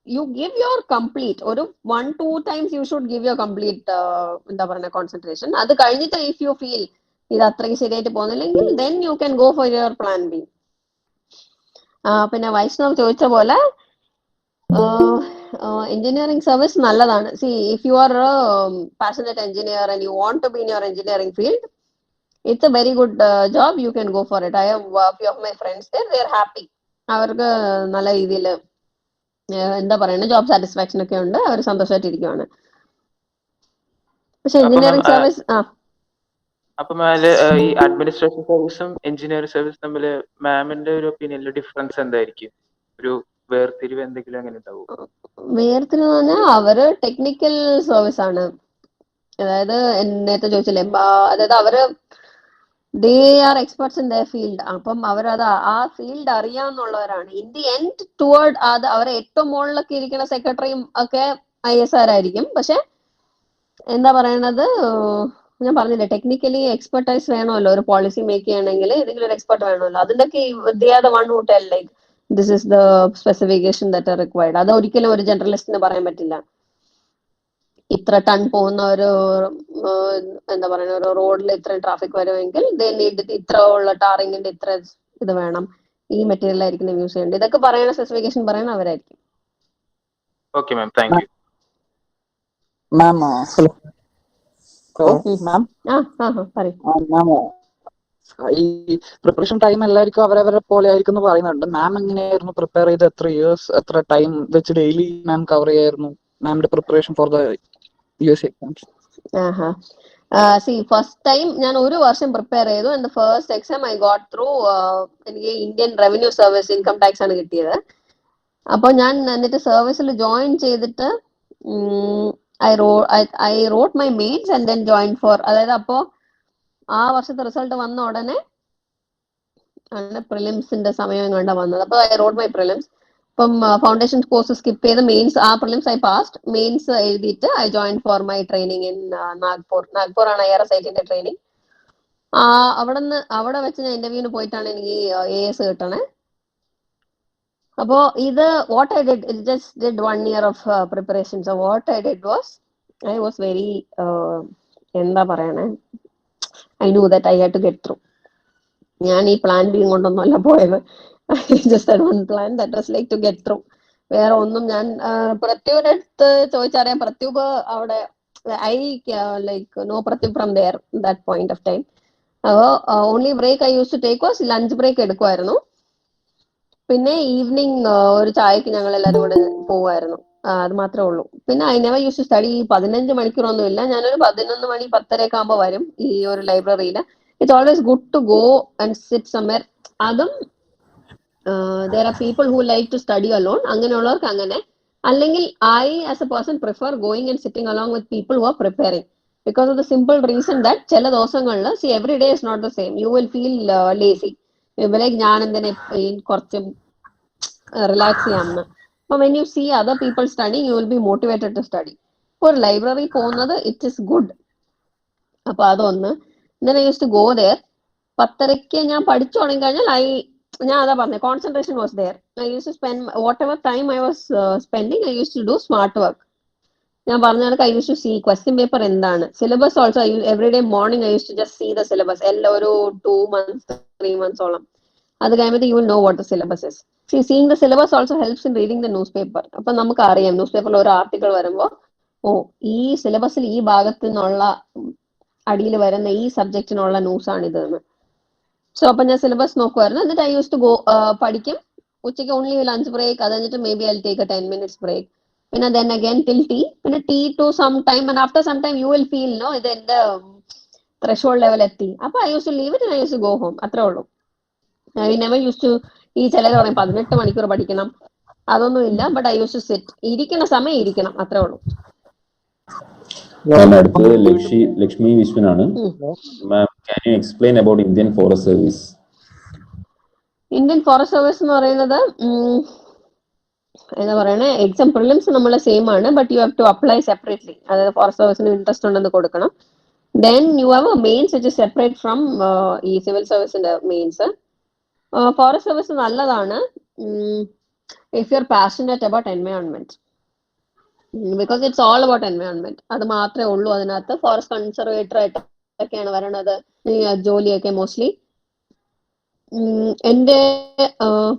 യു ഗിവ് യുവർ കംപ്ലീറ്റ്, ഒരു 1-2 times you should give your complete എന്താ പറയുക കോൺസെൻട്രേഷൻ. അത് കഴിഞ്ഞിട്ട് ഇഫ് യു ഫീൽ ഇത് അത്രയ്ക്ക് ശരിയായിട്ട് പോകുന്നില്ലെങ്കിൽ then you can go for your plan B. പിന്നെ വൈഷ്ണവ് ചോദിച്ച പോലെ engineering service നല്ലതാണ്. See, if you are a passionate engineer and you want to be in your engineering field, it's a very good job. You can go for it. I have a few of my friends there. They are happy. അവർക്ക് നല്ല രീതിയിൽ എന്താ പറയുന്നത് job satisfaction ഒക്കെ ഉണ്ട്, അവർ സന്തോഷമായിട്ടിരിക്കുവാണ്. പക്ഷെ engineering service അപ്പൊ ഈ അഡ്മിനിസ്ട്രേഷൻ സർവീസും എഞ്ചിനീയറിംഗ് സർവീസും തമ്മിൽ മാമിന്റെ ഒരു ഒപ്പീനിയനിൽ ഡിഫറൻസ് എന്തായിരിക്കും? ഒരു വേർതിരിവ് എന്തെങ്കിലും അങ്ങനെ ഉണ്ടാവും? വേർതിരിവ് പറഞ്ഞാൽ അവര് ടെക്നിക്കൽ സർവീസ് ആണ്. അതായത് നേരത്തെ ചോദിച്ചില്ലേ, അതായത് അവര് they are experts in the field. അപ്പം അവരത് ആ ഫീൽഡ് അറിയാവുന്നവരാണ്. ഇൻ ദി എൻഡ് ടുവേർഡ് അത് അവരെ ഏറ്റവും മുകളിലൊക്കെ ഇരിക്കുന്ന സെക്രട്ടറിയും ഒക്കെ IS ആയിരിക്കും. പക്ഷെ എന്താ പറയണത്, ഞാൻ പറഞ്ഞില്ലേ, ടെക്നിക്കലി എക്സ്പെർട്ടൈസ് വേണമല്ലോ. ഒരു പോളിസി മേക്ക് ചെയ്യണമെങ്കിൽ ഏതെങ്കിലും ഒരു എക്സ്പെർട്ട് വേണമല്ലോ. അതിന്റെയൊക്കെ they are the one who tell like this is the specification that are required. അത് ഒരിക്കലും ഒരു ജനറലിസ്റ്റിന് പറയാൻ പറ്റില്ല. ഇത്ര ടൺ പോകുന്ന ഒരു എന്താ പറയുക, ഒരു റോഡിൽ ഇത്രയും ട്രാഫിക് വരുമെങ്കിൽ ഇത്ര ഉള്ള ടാറിങ്ങിന്റെ ഇത്ര ഇത് വേണം, ഈ മെറ്റീരിയൽ ആയിരിക്കും യൂസ് ചെയ്യേണ്ടത്. ഇതൊക്കെ പറയുന്ന സ്പെസിഫിക്കേഷൻ പറയുന്ന അവരായിരിക്കും. Okay ma'am, thank you. Ma'am ma'am ma'am, ഈ പ്രിപ്പറേഷൻ ടൈം എല്ലാവർക്കും അവരവരെ പോലെ ആയിരിക്കും എന്ന് പറയുന്നുണ്ട്. മാം എങ്ങനെയായിരുന്നു പ്രിപ്പയർ ചെയ്ത്, എത്ര ഇയേഴ്സ് എത്ര ടൈം വെച്ച് ഡെയിലി മാം കവർ ചെയ്യായിരുന്നു മാമിന്റെ preparation for the USC exams? First time ഞാൻ ഒരു വർഷം പ്രിപ്പയർ ചെയ്തു. And first exam I got through. എനിക്ക് Indian revenue service income tax ആണ് കിട്ടിയത്. അപ്പോൾ ഞാൻ എന്നിട്ട് സർവീസിൽ ജോയിൻ ചെയ്തിട്ട് I wrote my mains and then join for, അതായത് അപ്പോൾ ആ വർഷത്തെ റിസൾട്ട് വന്ന ഉടനെ ആണ് പ്രിലിംസിന്റെ സമയം കണ്ട വന്നത്. അപ്പോൾ ഐ റോട്ട് മൈ പ്രിലിംസ്. ഇപ്പം ഫൗണ്ടേഷൻ കോഴ്സ് സ്കിപ്പ് ചെയ്ത് മെയിൻസ്, ആ പ്രിലിംസ് ഐ പാസ്ഡ്. മെയിൻസ് എഴുതിയിട്ട് I join for my training in Nagpur ആണ് IRS IT ട്രെയിനിങ്. അവിടെ വെച്ച് ഞാൻ ഇന്റർവ്യൂവിന് പോയിട്ടാണ് എനിക്ക് AS കിട്ടണേ. അപ്പോ ഇത് what I did, it just did 1 year of preparation. So what I did was I was very എന്താ പറയണേ, I knew that I had to get through. ഞാൻ ഈ പ്ലാൻ ബി കൊണ്ടൊന്നുമല്ല പോയത്. Just had one plan that was like to get through. വേറെ ഒന്നും ഞാൻ പ്രത്യുവിന്റെ അടുത്ത് ചോദിച്ചറിയാം. പ്രത്യുബ് അവിടെ I like know Prathyu from there that point of time. അപ്പോൾ only break I used to take was lunch break എടുക്കുമായിരുന്നു. പിന്നെ ഈവനിങ് ഒരു ചായക്ക് ഞങ്ങൾ എല്ലാവരും കൂടെ പോവായിരുന്നു. അത് മാത്രമേ ഉള്ളൂ. പിന്നെ I never used to study. 15 മണിക്കൂറൊന്നും ഇല്ല. ഞാനൊരു 11 മണി 10:30 ആകുമ്പോൾ വരും ഈ ഒരു ലൈബ്രറിയിൽ. It's always good to go and sit somewhere. അതും there are people who like to study alone. അങ്ങനെയുള്ളവർക്ക് അങ്ങനെ. അല്ലെങ്കിൽ I as a person prefer going and sitting along with people who are preparing, because of the simple reason that ചില ദിവസങ്ങളിൽ see every day is not the same. You will feel lazy. Like ഞാൻ എന്തിനെ കുറച്ച് relax ചെയ്യാമെന്ന്. അപ്പോൾ when you see other people studying, you will be motivated to study. ഇപ്പോൾ ഒരു library പോകുന്നത് ഇറ്റ് ഇസ് ഗുഡ്. അപ്പൊ അതൊന്ന്. then I used to go there. 10:30 ഞാൻ പഠിച്ചു തുടങ്ങി കഴിഞ്ഞാൽ ഞാൻ അതാ പറഞ്ഞത്, concentration was there. I used to spend whatever time I was spending, I used to do smart work. ഞാൻ പറഞ്ഞ കണക്ക് I used to see question paper എന്താണ്, syllabus also every day morning I used to just see the syllabus. എല്ലാം ഒരു 2 months 3 months ഓളം. അത് കഴിയുമ്പോൾ you will know what the syllabus is. Seeing the syllabus also helps in reading the news paper. അപ്പൊ നമുക്ക് അറിയാം news പേപ്പറിൽ ഒരു ആർട്ടിക്കിൾ വരുമ്പോൾ ഈ സിലബസിൽ ഈ ഭാഗത്ത് നിന്നുള്ള അടിയിൽ വരുന്ന ഈ സബ്ജക്റ്റിനുള്ള ന്യൂസ് ആണിതെന്ന്. സോ അപ്പൊ ഞാൻ സിലബസ് നോക്കുമായിരുന്നു. എന്നിട്ട് ഐ യൂസ് ടു ഗോ പഠിക്കും. ഉച്ചയ്ക്ക് ഓൺലി ലഞ്ച് ബ്രേക്ക്. അത് കഴിഞ്ഞിട്ട് maybe I take a 10 minutes break. പിന്നെ ദെൻ അഗൈൻ ടിൽ ടീ. പിന്നെ tea to some time and after some time you will feel no ഇത് എന്റെ threshold level എത്തി. അപ്പൊ I used to leave it, I used to go home. അത്രേ ഉള്ളൂ. I never used to ഈ ചിലർ പറയും 18 മണിക്കൂർ പഠിക്കണം, അതൊന്നും ഇല്ല. But I used to sit. ഇരിക്കുന്ന സമയം ഇരിക്കണം, അത്രേ ഉള്ളൂ. അടുത്തത് ലക്ഷ്മി വിശ്വനാണ്. Ma'am, can you explain about Indian Forest Service? Indian forest service എന്ന് പറയുന്നത് എന്താ പറയണേ, എക്സാം പ്രിലിംസ് നമ്മളെ സെയിം ആണ്. But you have to apply separately. അതായത് ഫോറസ്റ്റ് സർവീസിന് ഇൻട്രസ്റ്റ് ഉണ്ടെന്ന് കൊടുക്കണം. Then you have a mains which is separate from ഈ സിവിൽ സർവീസിന്റെ മെയിൻസ്. ഫോറസ്റ്റ് സർവീസ് നല്ലതാണ് if you are passionate about environment, because it's all about environment. അത് മാത്രമേ ഉള്ളൂ അതിനകത്ത്. ഫോറസ്റ്റ് കൺസർവേറ്റർ ആയിട്ടൊക്കെയാണ് വരണത് ജോലിയൊക്കെ മോസ്റ്റ്ലി. എന്റെ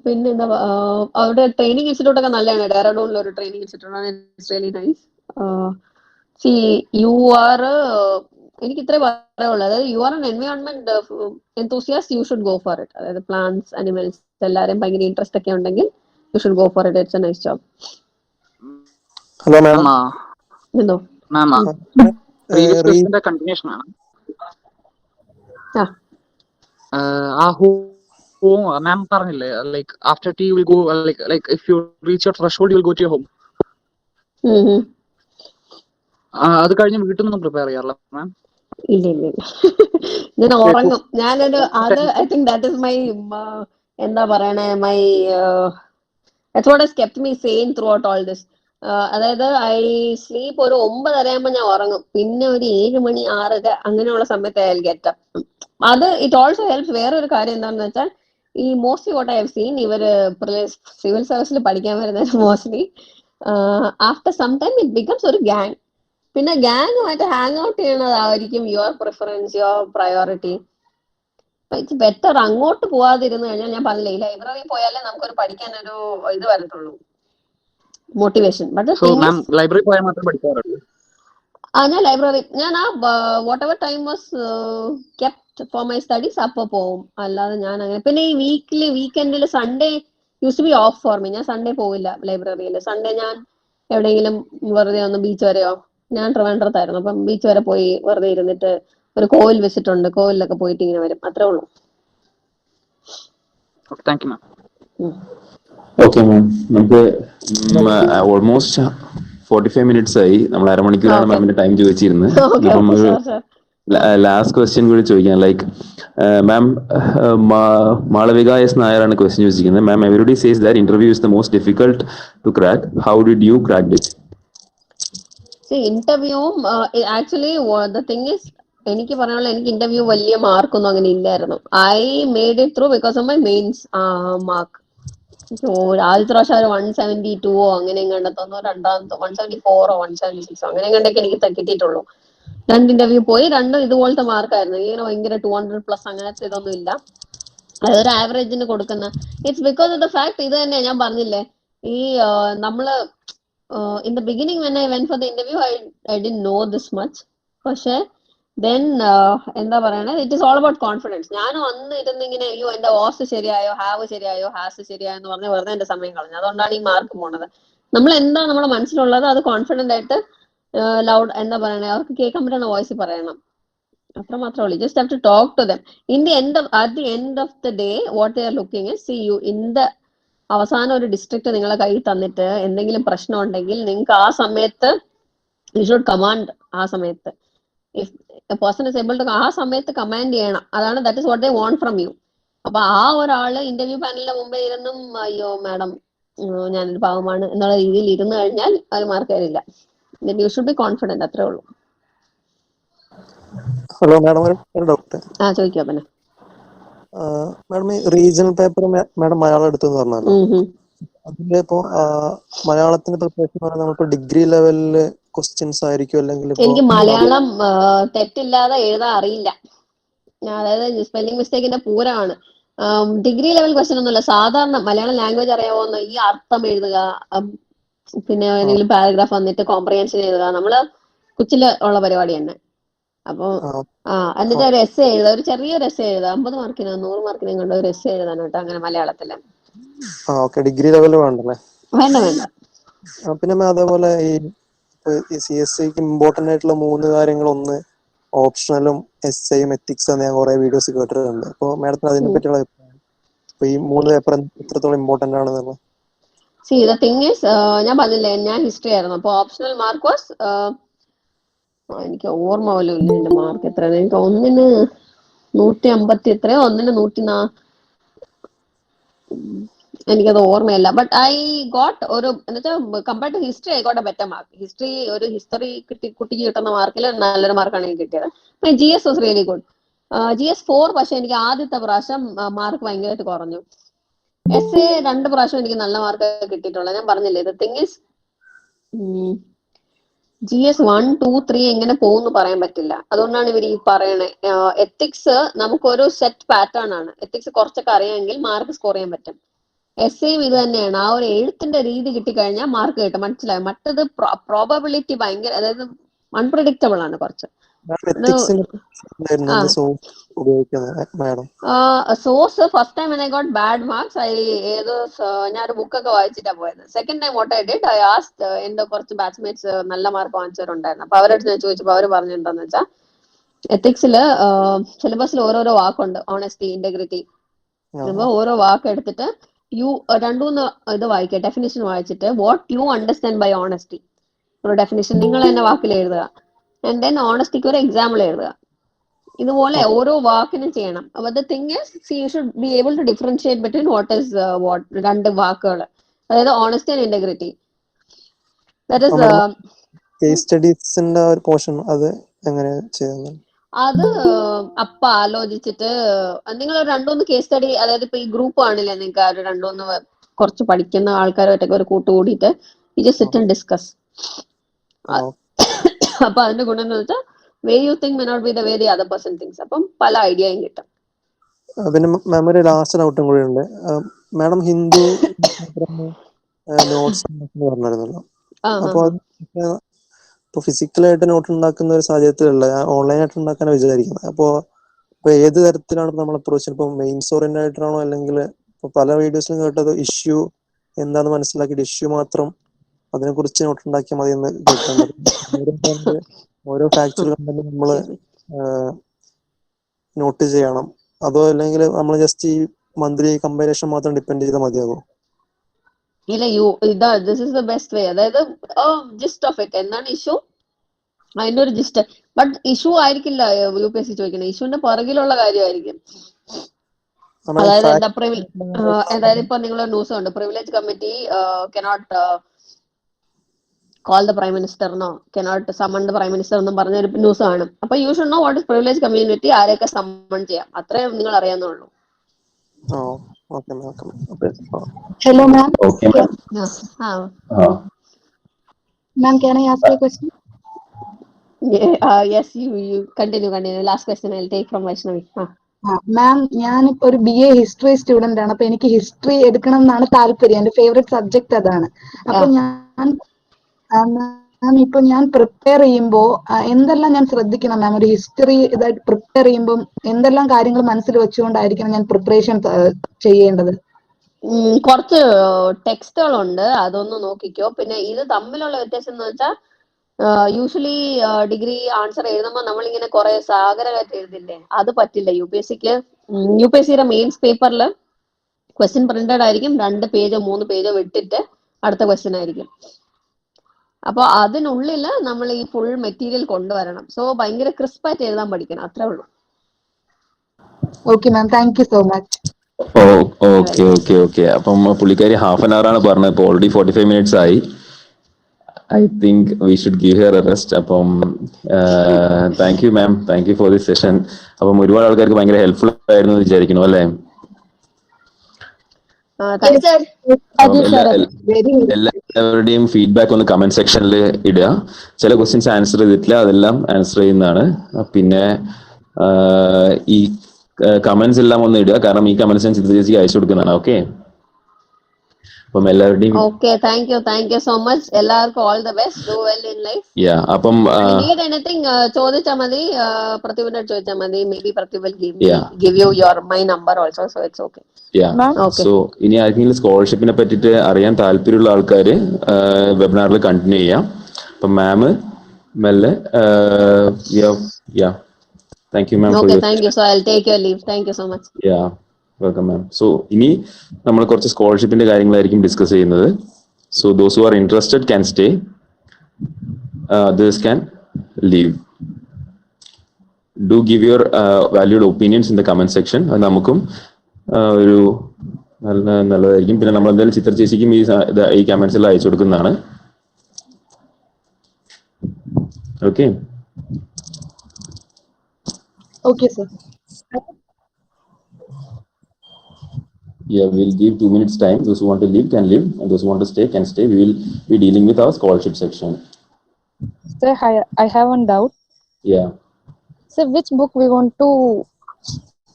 പിന്നെ എന്താ അവിടെ ട്രെയിനിങ് ഇൻസ്റ്റിറ്റ്യൂട്ട് ഒക്കെ നല്ലതാണ്. ഡെറാഡൂണിൽ ഒരു ട്രെയിനിങ് ഇൻസ്റ്റിറ്റ്യൂട്ട് ആണ്. It's really nice. See you are എനിക്ക് ഇത്രേ പറയാനുള്ളൂ. അതായത് you are an environment enthusiast, you should go for it. അതായത് പ്ലാന്റ്സ്, അനിമൽസ് എല്ലാവരും ഭയങ്കര ഇൻട്രസ്റ്റ് ഒക്കെ ഉണ്ടെങ്കിൽ you should go for it. It's a nice job. Hello ma'am. എന്തോ മാം പ്രീവിയസ് ക്വസ്റ്റ്യന്റെ കണ്ടിന്യൂഷൻ ആണ്. ആ മാം പറഞ്ഞില്ലേ like after tea will go like if you reach your threshold you will go to your home. അത് കഴിഞ്ഞ് വീട്ടിൽ നിന്നും prepare ചെയ്യാറില്ല മാം? ഇല്ല ഇല്ല ഇല്ല. ഞാൻ ഉറങ്ങും. ഞാനൊരു അത് I think that is my എന്താ പറയണേ my that's what has kept me sane throughout all this. അതായത് ഐ സ്ലീപ്പ് ഒരു 9:30 ആകുമ്പോൾ ഞാൻ ഉറങ്ങും. പിന്നെ ഒരു 7 മണി 6:30 അങ്ങനെയുള്ള സമയത്ത് ഐ വിൽ ഗെറ്റ് അപ്പ്. അത് ഇറ്റ് ഓൾസോ ഹെൽപ്സ്. വേറെ ഒരു കാര്യം എന്താണെന്ന് വെച്ചാൽ ഈ mostly what I have seen ഇവര് സിവിൽ സർവീസിൽ പഠിക്കാൻ വരുന്നത് mostly after some time it becomes ഒരു ഗ്യാങ്. പിന്നെ ഗ്യാങ്ങുമായിട്ട് ഹാങ് ഔട്ട് ചെയ്യണതായിരിക്കും your preference, your priority. It's better അങ്ങോട്ട് പോവാതിരുന്നു കഴിഞ്ഞാൽ, ഞാൻ പറഞ്ഞില്ലേ ഈ ലൈബ്രറി പോയാലേ നമുക്കൊരു പഠിക്കാനൊരു ഇത് വരത്തുള്ളൂ, മോട്ടിവേഷൻ. ബട്ട് ലൈബ്രറി പോയാൽ മാത്രം പഠിക്കാറുള്ളൂ. ഞാൻ ലൈബ്രറി ഞാൻ whatever time was kept for my studies അപ്പോൾ പോവും. അല്ലാതെ ഞാൻ അങ്ങനെ പിന്നെ ഈ വീക്കെൻഡിൽ Sunday used to be off for me. ഞാൻ സൺഡേ പോവില്ല ലൈബ്രറിയിൽ. സൺഡേ ഞാൻ എവിടെയെങ്കിലും വെറുതെ ഒന്ന് ബീച്ച് വരെയോ, ഞാൻ ട്രിവാൻഡ്രത്തായിരുന്നു, അപ്പം ബീച്ച് വരെ പോയി വെറുതെ ഇരുന്നിട്ട് ഒരു കോവിൽ വെച്ചിട്ടുണ്ട്, കോവിലൊക്കെ പോയിട്ട് ഇങ്ങനെ വരും. അത്രേ ഉള്ളൂ. Thank you ma'am. Okay ma'am, നമുക്ക് ഓൾമോസ്റ്റ് 45 minutes ആയി. നമ്മൾ അരമണിക്കൂറാണ് മാമിന്റെ ടൈം ചോദിച്ചിരുന്നത്. അപ്പം ഒരു ലാസ്റ്റ് ക്വസ്റ്റ്യൻ കൂടി ചോദിക്കാം. ലൈക്ക് മാം, മാളവിക എസ് നായരാണ് ക്വസ്റ്റ്യൻ ചോദിച്ചിരിക്കുന്നത്. Ma'am, everybody says that interview is the most difficult to crack. How did you crack it? ഇന്റർവ്യൂവും ആക്ച്വലി ദ തിങ് ഇസ്, എനിക്ക് പറയാനുള്ള എനിക്ക് ഇന്റർവ്യൂ വലിയ മാർക്കൊന്നും അങ്ങനെ ഇല്ലായിരുന്നു. I made it through because of my mains mark. ആദ്യത്തെ പ്രാവശ്യം ഒരു 172 അങ്ങനെ എങ്ങാണ്ടോ, രണ്ടാമത്തെ 174 176 അങ്ങനെ എങ്ങാണ്ടൊക്കെ എനിക്ക് കിട്ടിയിട്ടുള്ളൂ. രണ്ട് ഇന്റർവ്യൂ പോയി, രണ്ടും ഇതുപോലത്തെ മാർക്കായിരുന്നു. ഇങ്ങനെ ഭയങ്കര 200+ അങ്ങനത്തെ ഇതൊന്നും ഇല്ല. അതൊരു ആവറേജിന് കൊടുക്കുന്ന. It's because of the fact ഇത് തന്നെ ഞാൻ പറഞ്ഞില്ലേ, ഈ നമ്മള് in the beginning when I when for the interview I didn't know this much. പക്ഷെ ദെൻ എന്താ പറയണേ, it is all about confidence. ഞാനും അന്ന് ഇരുന്ന് ഇങ്ങനെ അയ്യോ എന്റെ ഓസ് ശരിയായോ, ഹാവ് ശരിയായോ, ഹാസ് ശരിയായോ എന്ന് പറഞ്ഞ് വെറുതെ എന്റെ സമയം കളഞ്ഞു. അതുകൊണ്ടാണ് ഈ മാർക്ക് പോണത്. നമ്മൾ എന്താ നമ്മുടെ മനസ്സിലുള്ളത് അത് കോൺഫിഡന്റ് ആയിട്ട് ലൗഡ് എന്താ പറയണേ, അവർക്ക് കേൾക്കാൻ പറ്റുന്ന വോയിസ് പറയണം. അത്ര മാത്രമേ ഉള്ളൂ. Just have to talk to them. At the end of the day what they are looking is, see you in the അവസാനം ഒരു ഡിസ്ട്രിക്ട് നിങ്ങളെ കയ്യിൽ തന്നിട്ട് എന്തെങ്കിലും പ്രശ്നം ഉണ്ടെങ്കിൽ നിങ്ങൾക്ക് ആ സമയത്ത് യു ഷുഡ് കമാൻഡ്. ആ സമയത്ത് if a person is able to ആ സമയത്ത് കമാൻഡ് ചെയ്യണം. അതാണ് that is what they want from you. അപ്പൊ ആ ഒരാള് ഇന്റർവ്യൂ പാനലിന്റെ മുമ്പേ ഇരുന്നും അയ്യോ മാഡം ഞാനൊരു പാവമാണ് എന്നുള്ള രീതിയിൽ ഇരുന്ന് കഴിഞ്ഞാൽ അത് മാർക്ക് തരില്ല. U should B confident. അത്രേ ഉള്ളൂ. ഹലോ മാഡം, ഒരു ഡൗട്ട്. ചോദിക്കാം പിന്നെ. മാഡം ഈ റീജിയണൽ പേപ്പർ മാഡം മലയാളം എടുത്തെന്ന് പറഞ്ഞല്ലോ. അതിലിപ്പോ മലയാളത്തിന്റെ പ്രിപ്പറേഷൻ പറഞ്ഞാൽ നമ്മളിപ്പോ ഡിഗ്രി ലെവലില് ക്വസ്റ്റ്യൻസ് ആയിരിക്കും അല്ലെങ്കിൽ എനിക്ക് മലയാളം തെറ്റില്ലാതെ എഴുതാൻ അറിയില്ല. അതായത് സ്പെല്ലിംഗ് മിസ്റ്റേക്കിന്റെ പൂരമാണ്. ഡിഗ്രി ലെവൽ ക്വസ്റ്റ്യൻ ഒന്നുമില്ല. സാധാരണ മലയാളം ലാംഗ്വേജ് അറിയാവുന്ന ഈ അർത്ഥം എഴുതുക, പിന്നെ ഏതെങ്കിലും പാരഗ്രാഫ് വന്നിട്ട് കോംപ്രിഹെൻഷൻ എഴുതുക, നമ്മള് കൊച്ചില് ഉള്ള പരിപാടി തന്നെ. അപ്പൊ എന്നിട്ട് ഒരു എസ്സേ എഴുതുക, ഒരു ചെറിയൊരു എസ്സേ എഴുതുക. 50 മാർക്കിനോ 100 മാർക്കിനോ കണ്ട ഒരു എസ്സേ എഴുതാനായിട്ട്, അങ്ങനെ മലയാളത്തില്. ഡിഗ്രി ലെവൽ വേണ്ടല്ലേ? വേണ്ട. പിന്നെ അതേപോലെ ഈ CSCക്ക് ഇമ്പോർട്ടന്റ് ആയിട്ടുള്ള 3 കാര്യങ്ങൾ, ഒന്ന് ഓപ്ഷണലും എസ്സേയും എത്തിക്സ് ഞാൻ കുറെ വീഡിയോസ് കേട്ടിട്ടുണ്ട്. അപ്പൊ മാഡത്തിന് അതിനെ പറ്റിയുള്ള ഈ 3 പേപ്പർ എത്രത്തോളം ഇമ്പോർട്ടന്റ് ആണെന്നുള്ള? See, the thing is, ഞാൻ പറഞ്ഞില്ലേ ഞാൻ ഹിസ്റ്ററി ആയിരുന്നു. അപ്പൊ ഓപ്ഷണൽ മാർക്ക് വാസ്, എനിക്ക് ഓർമ്മ പോലും ഇല്ല എന്റെ മാർക്ക് എത്രയാണ്. എനിക്ക് ഒന്നിന് 150 എത്രയോ, ഒന്നിന് 104, എനിക്കത് ഓർമ്മയില്ല. ബട്ട് ഐ ഗോട്ട് ഒരു എന്നുവെച്ചാൽ compared to history I got a better mark. History കുട്ടിക്ക് കിട്ടുന്ന മാർക്കിൽ നല്ലൊരു മാർക്കാണ് എനിക്ക് കിട്ടിയത്. GS was really good. GS 4, പക്ഷെ എനിക്ക് ആദ്യത്തെ പ്രാവശ്യം മാർക്ക് ഭയങ്കരമായിട്ട് കുറഞ്ഞു. എസ്സേ 2 പ്രാവശ്യം എനിക്ക് നല്ല മാർക്ക് കിട്ടിയിട്ടുള്ളത്. ഞാൻ പറഞ്ഞില്ലേ, ദ തിങ് ഈസ് GS 1, 2, 3 എങ്ങനെ പോകുന്നു പറയാൻ പറ്റില്ല. അതുകൊണ്ടാണ് ഇവർ ഈ പറയണേ. എത്തിക്സ് നമുക്കൊരു സെറ്റ് പാറ്റേൺ ആണ്. എത്തിക്സ് കുറച്ചൊക്കെ അറിയാമെങ്കിൽ മാർക്ക് സ്കോർ ചെയ്യാൻ പറ്റും. എസ്സേയും ഇത് തന്നെയാണ്. ആ ഒരു എഴുത്തിന്റെ രീതി കിട്ടിക്കഴിഞ്ഞാൽ മാർക്ക് കിട്ടും. മനസ്സിലായോ? മറ്റത് പ്രോബബിലിറ്റി ഭയങ്കര, അതായത് അൺപ്രഡിക്റ്റബിൾ ആണ് കുറച്ച്. Source first time when I got bad marks, ഞാനൊരു ബുക്കൊക്കെ വായിച്ചിട്ടാ പോയത്. Second time what I did, I asked എന്റെ കുറച്ച് ബാച്ച്മേറ്റ്സ് നല്ല മാർക്ക് വാങ്ങിച്ചവരുണ്ടായിരുന്നു. അപ്പൊ അവരടുത്ത് ഞാൻ ചോദിച്ചപ്പോ അവര് പറഞ്ഞിട്ടുണ്ടെന്ന് വെച്ചാൽ എത്തിക്സില് സിലബസിൽ ഓരോരോ വാക്കുണ്ട്. Honesty, integrity. ഓരോ വാക്ക് എടുത്തിട്ട് രണ്ടൂന്ന് ഇത് വായിക്കുക, ഡെഫിനിഷൻ വായിച്ചിട്ട് what you understand by honesty, ഒരു ഡെഫിനിഷൻ നിങ്ങൾ തന്നെ വാക്കിൽ എഴുതുക. ആൻഡ് ദെൻ ഓണസ്റ്റിക്ക് ഒരു എക്സാമ്പിൾ എഴുതുക. ഇതുപോലെ ഓരോ വാക്കിനും ചെയ്യണം. അപ്പൊ the thing is you should be able to differentiate between what രണ്ട് വാക്കുകൾ, അതായത് honesty and integrity. That is case സ്റ്റഡീസിന്റെ ഒരു പോർഷൻ അത് എങ്ങനെ ചെയ്യുന്നത്? അത് അപ്പ ആലോചിച്ചിട്ട് നിങ്ങൾ 2-3 കേസ് സ്റ്റഡി, അതായത് ഇപ്പൊ ഈ ഗ്രൂപ്പ് ആണില്ലേ, നിങ്ങൾക്ക് ആ 2-3 കുറച്ച് പഠിക്കുന്ന ആൾക്കാരുമായിട്ടൊക്കെ ഒരു കൂട്ടുകൂടിയിട്ട് സിറ്റ് ആൻഡ് ഡിസ്കസ്. അപ്പൊ അതിന്റെ ഗുണം എന്ന് വെച്ചാൽ way you think may not be the way the other person thinks. അപ്പം പല ഐഡിയയും കിട്ടും. പിന്നെ മാം ഒരു ലാസ്റ്റ് ഡൗട്ടും കൂടി ഉണ്ട്. മാഡം ഹിന്ദു നോട്ട്സ് പറഞ്ഞിരുന്നല്ലോ. അപ്പൊ ഇപ്പൊ ഫിസിക്കലായിട്ട് നോട്ട് ഉണ്ടാക്കുന്ന ഒരു സാഹചര്യത്തിലല്ല, ഞാൻ ഓൺലൈനായിട്ട് ഉണ്ടാക്കാനാണ് വിചാരിക്കുന്നത്. അപ്പൊ ഏത് തരത്തിലാണ് നമ്മൾ അപ്രോച്ച്? ഇപ്പൊ മെയിൻസ് ഓറിയന്റഡ് ആണോ, അല്ലെങ്കിൽ ഇപ്പൊ പല വീഡിയോസിലും കേട്ടത് ഇഷ്യൂ എന്താണെന്ന് മനസ്സിലാക്കിയിട്ട് ഇഷ്യൂ മാത്രം അതിനെ കുറിച്ച് നോട്ട് ഉണ്ടാക്കിയാൽ മതി എന്ന് കേട്ടിട്ടുണ്ട്. ഓരോ ഫാക്ച്വൽ കണ്ടന്റ് നമ്മള് നോട്ട് ചെയ്യണം, അതോ അല്ലെങ്കിൽ നമ്മൾ ജസ്റ്റ് ഈ മന്ത്ലി കമ്പാരിസൺ മാത്രം ഡിപ്പെൻഡ് ചെയ്താൽ മതിയാകുമോ? ഇല്ല, this is the best way. അതായത് ജിസ്റ്റ് ഓഫ് ഇറ്റ്, എന്താണ് ഇഷ്യൂ, അതിന്റെ ഒരു ജിസ്റ്റ്. ബട്ട് ഇഷ്യൂ ആയിരിക്കില്ല UPSC ചോദിക്കുന്നത്, ഇഷ്യൂന്റെ പുറകിലുള്ള കാര്യമായിരിക്കും. അതായത് അതായത് ഇപ്പൊ നിങ്ങൾ ന്യൂസ് ഉണ്ട്, privilege committee cannot call the prime മിനിസ്റ്ററിനോ cannot summon the prime minister എന്നും പറഞ്ഞ ഒരു ന്യൂസ് കാണും. അപ്പൊ you should know what is privilege community, ആരെയൊക്കെ സമ്മൺ ചെയ്യാം, അത്രേ നിങ്ങൾ അറിയാവുന്നുള്ളൂ. Hello, ma'am. Okay, ma'am. Ma'am, can I ask you a question? Yes, you continue. Last question I'll take from Vaishnavi. മാം ഞാനിപ്പോ ഒരു BA ഹിസ്റ്ററി സ്റ്റുഡന്റ് ആണ്. അപ്പൊ എനിക്ക് history എടുക്കണം എന്നാണ് താല്പര്യം. എന്റെ ഫേവറേറ്റ് സബ്ജക്ട് അതാണ്. അപ്പൊ ഞാൻ പ്രിപ്പയർ ചെയ്യുമ്പോ എന്തെല്ലാം ഞാൻ ശ്രദ്ധിക്കണം മാം? ഒരു ഹിസ്റ്ററി ഇതായിട്ട് പ്രിപ്പയർ ചെയ്യുമ്പോൾ എന്തെല്ലാം കാര്യങ്ങൾ മനസ്സിൽ വെച്ചുകൊണ്ടായിരിക്കണം ഞാൻ പ്രിപ്പറേഷൻ ചെയ്യേണ്ടത്? കുറച്ച് ടെക്സ്റ്റുകളുണ്ട്, അതൊന്ന് നോക്കിക്കോ. പിന്നെ ഇത് തമ്മിലുള്ള വ്യത്യാസം എന്ന് വെച്ചാൽ യൂഷ്വലി ഡിഗ്രി ആൻസർ എഴുതുമ്പോൾ നമ്മളിങ്ങനെ കുറെ സാഗരമായിട്ട് എഴുതില്ലേ, അത് പറ്റില്ല UPSCക്ക്. UPSCയുടെ മെയിൻസ് പേപ്പറിൽ ക്വസ്റ്റ്യൻ പ്രിന്റഡ് ആയിരിക്കും, 2 പേജോ 3 പേജോ വിട്ടിട്ട് അടുത്ത ക്വസ്റ്റ്യൻ ആയിരിക്കും. അപ്പൊ അതിനുള്ളിൽ നമ്മൾ ഈ ഫുൾ മെറ്റീരിയൽ കൊണ്ടുവരണം. സോ ഭയങ്കര ക്രിസ്പായിട്ട് എഴുതാൻ പഠിക്കണം, അത്രേ ഉള്ളൂ. Okay ma'am, thank you so much. Okay. അപ്പം പുള്ളിക്കാരി ഹാഫ് ആൻ അവർ ആണ് പറഞ്ഞത്. ഇപ്പോൾ ഓൾറെഡി 45 minutes ആയി. I think we should give her a rest. അപ്പം thank you ma'am, thank you for this session. അപ്പം ഒരുപാട് ആൾക്കാർക്ക് ഭയങ്കര ഹെൽപ്ഫുൾ ആയിരുന്നു എന്ന് വിചാരിക്കുന്നു അല്ലേ? എല്ലാവരുടെയും ഫീഡ്ബാക്ക് ഒന്ന് കമന്റ് സെക്ഷനിൽ ഇടുക. ചില ക്വസ്റ്റ്യൻസ് ആൻസർ ചെയ്തിട്ടില്ല, അതെല്ലാം ആൻസർ ചെയ്യുന്നതാണ്. പിന്നെ ഈ കമന്റ്സ് എല്ലാം ഒന്ന് ഇടുക, കാരണം ഈ കമന്റ്സ് ഞാൻ ചിത്ര ചേച്ചിക്ക് അയച്ചു കൊടുക്കുന്നതാണ്. ഓക്കെ, അപ്പം എല്ലാവരുടെയും താങ്ക് യു സോ മച്ച്. എല്ലാവർക്കും all the best, do well in life. അപ്പം നീഡ് എനിത്തിങ് ചോദിച്ചാൽ മതി, പ്രതിഭയോട് ചോദിച്ചാൽ മതി. Maybe Prathibha give you my number also, so it's okay. So ഇനി ആർക്കെങ്കിലും സ്കോളർഷിപ്പിനെ പറ്റിയിട്ട് അറിയാൻ താല്പര്യമുള്ള ആൾക്കാർ വെബിനാറിൽ കണ്ടിന്യൂ ചെയ്യാം. അപ്പം മാം മെല്ലെ thank you ma'am. Thank you. So I will take your leave. Thank you so much. Welcome ma'am. So ഇനി നമ്മൾ കുറച്ച് സ്കോളർഷിപ്പിന്റെ കാര്യങ്ങളായിരിക്കും ഡിസ്കസ് ചെയ്യുന്നത്. So those who are interested can stay, others can leave. Do give your valued opinions in the comment section. അത് നമുക്കും ഒരു നല്ലതായിരിക്കും. പിന്നെ നമ്മൾ എന്തായാലും ചിത്ര ചേച്ചിക്കും ഈ കമന്റ്സ് എല്ലാം അയച്ചു കൊടുക്കുന്നതാണ്. Okay. Okay, sir. We'll give 2 minutes time. Those who want to leave can leave, and those who want to stay can stay. We will be dealing with our scholarship section. Sir, I have one doubt. Yeah. Sir, which book we want to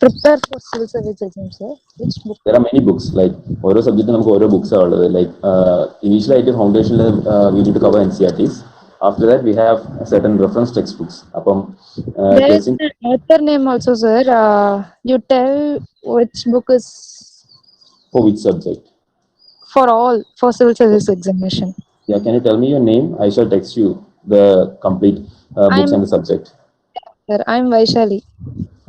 prepare for civil service exam, sir? Which book? There are many books. Like ഓരോ subject നമുക്ക് ഓരോ books ആണ് ഉള്ളത്. Like initially ആയിട്ട് foundational we need to cover NCERTs. After that we have certain reference textbooks. Apam there is an author name also, sir. You tell which book is for which subject? For all, for civil service examination. Yeah, can you tell me your name? I shall text you the complete books and the subject. Sir, I'm Vaishali.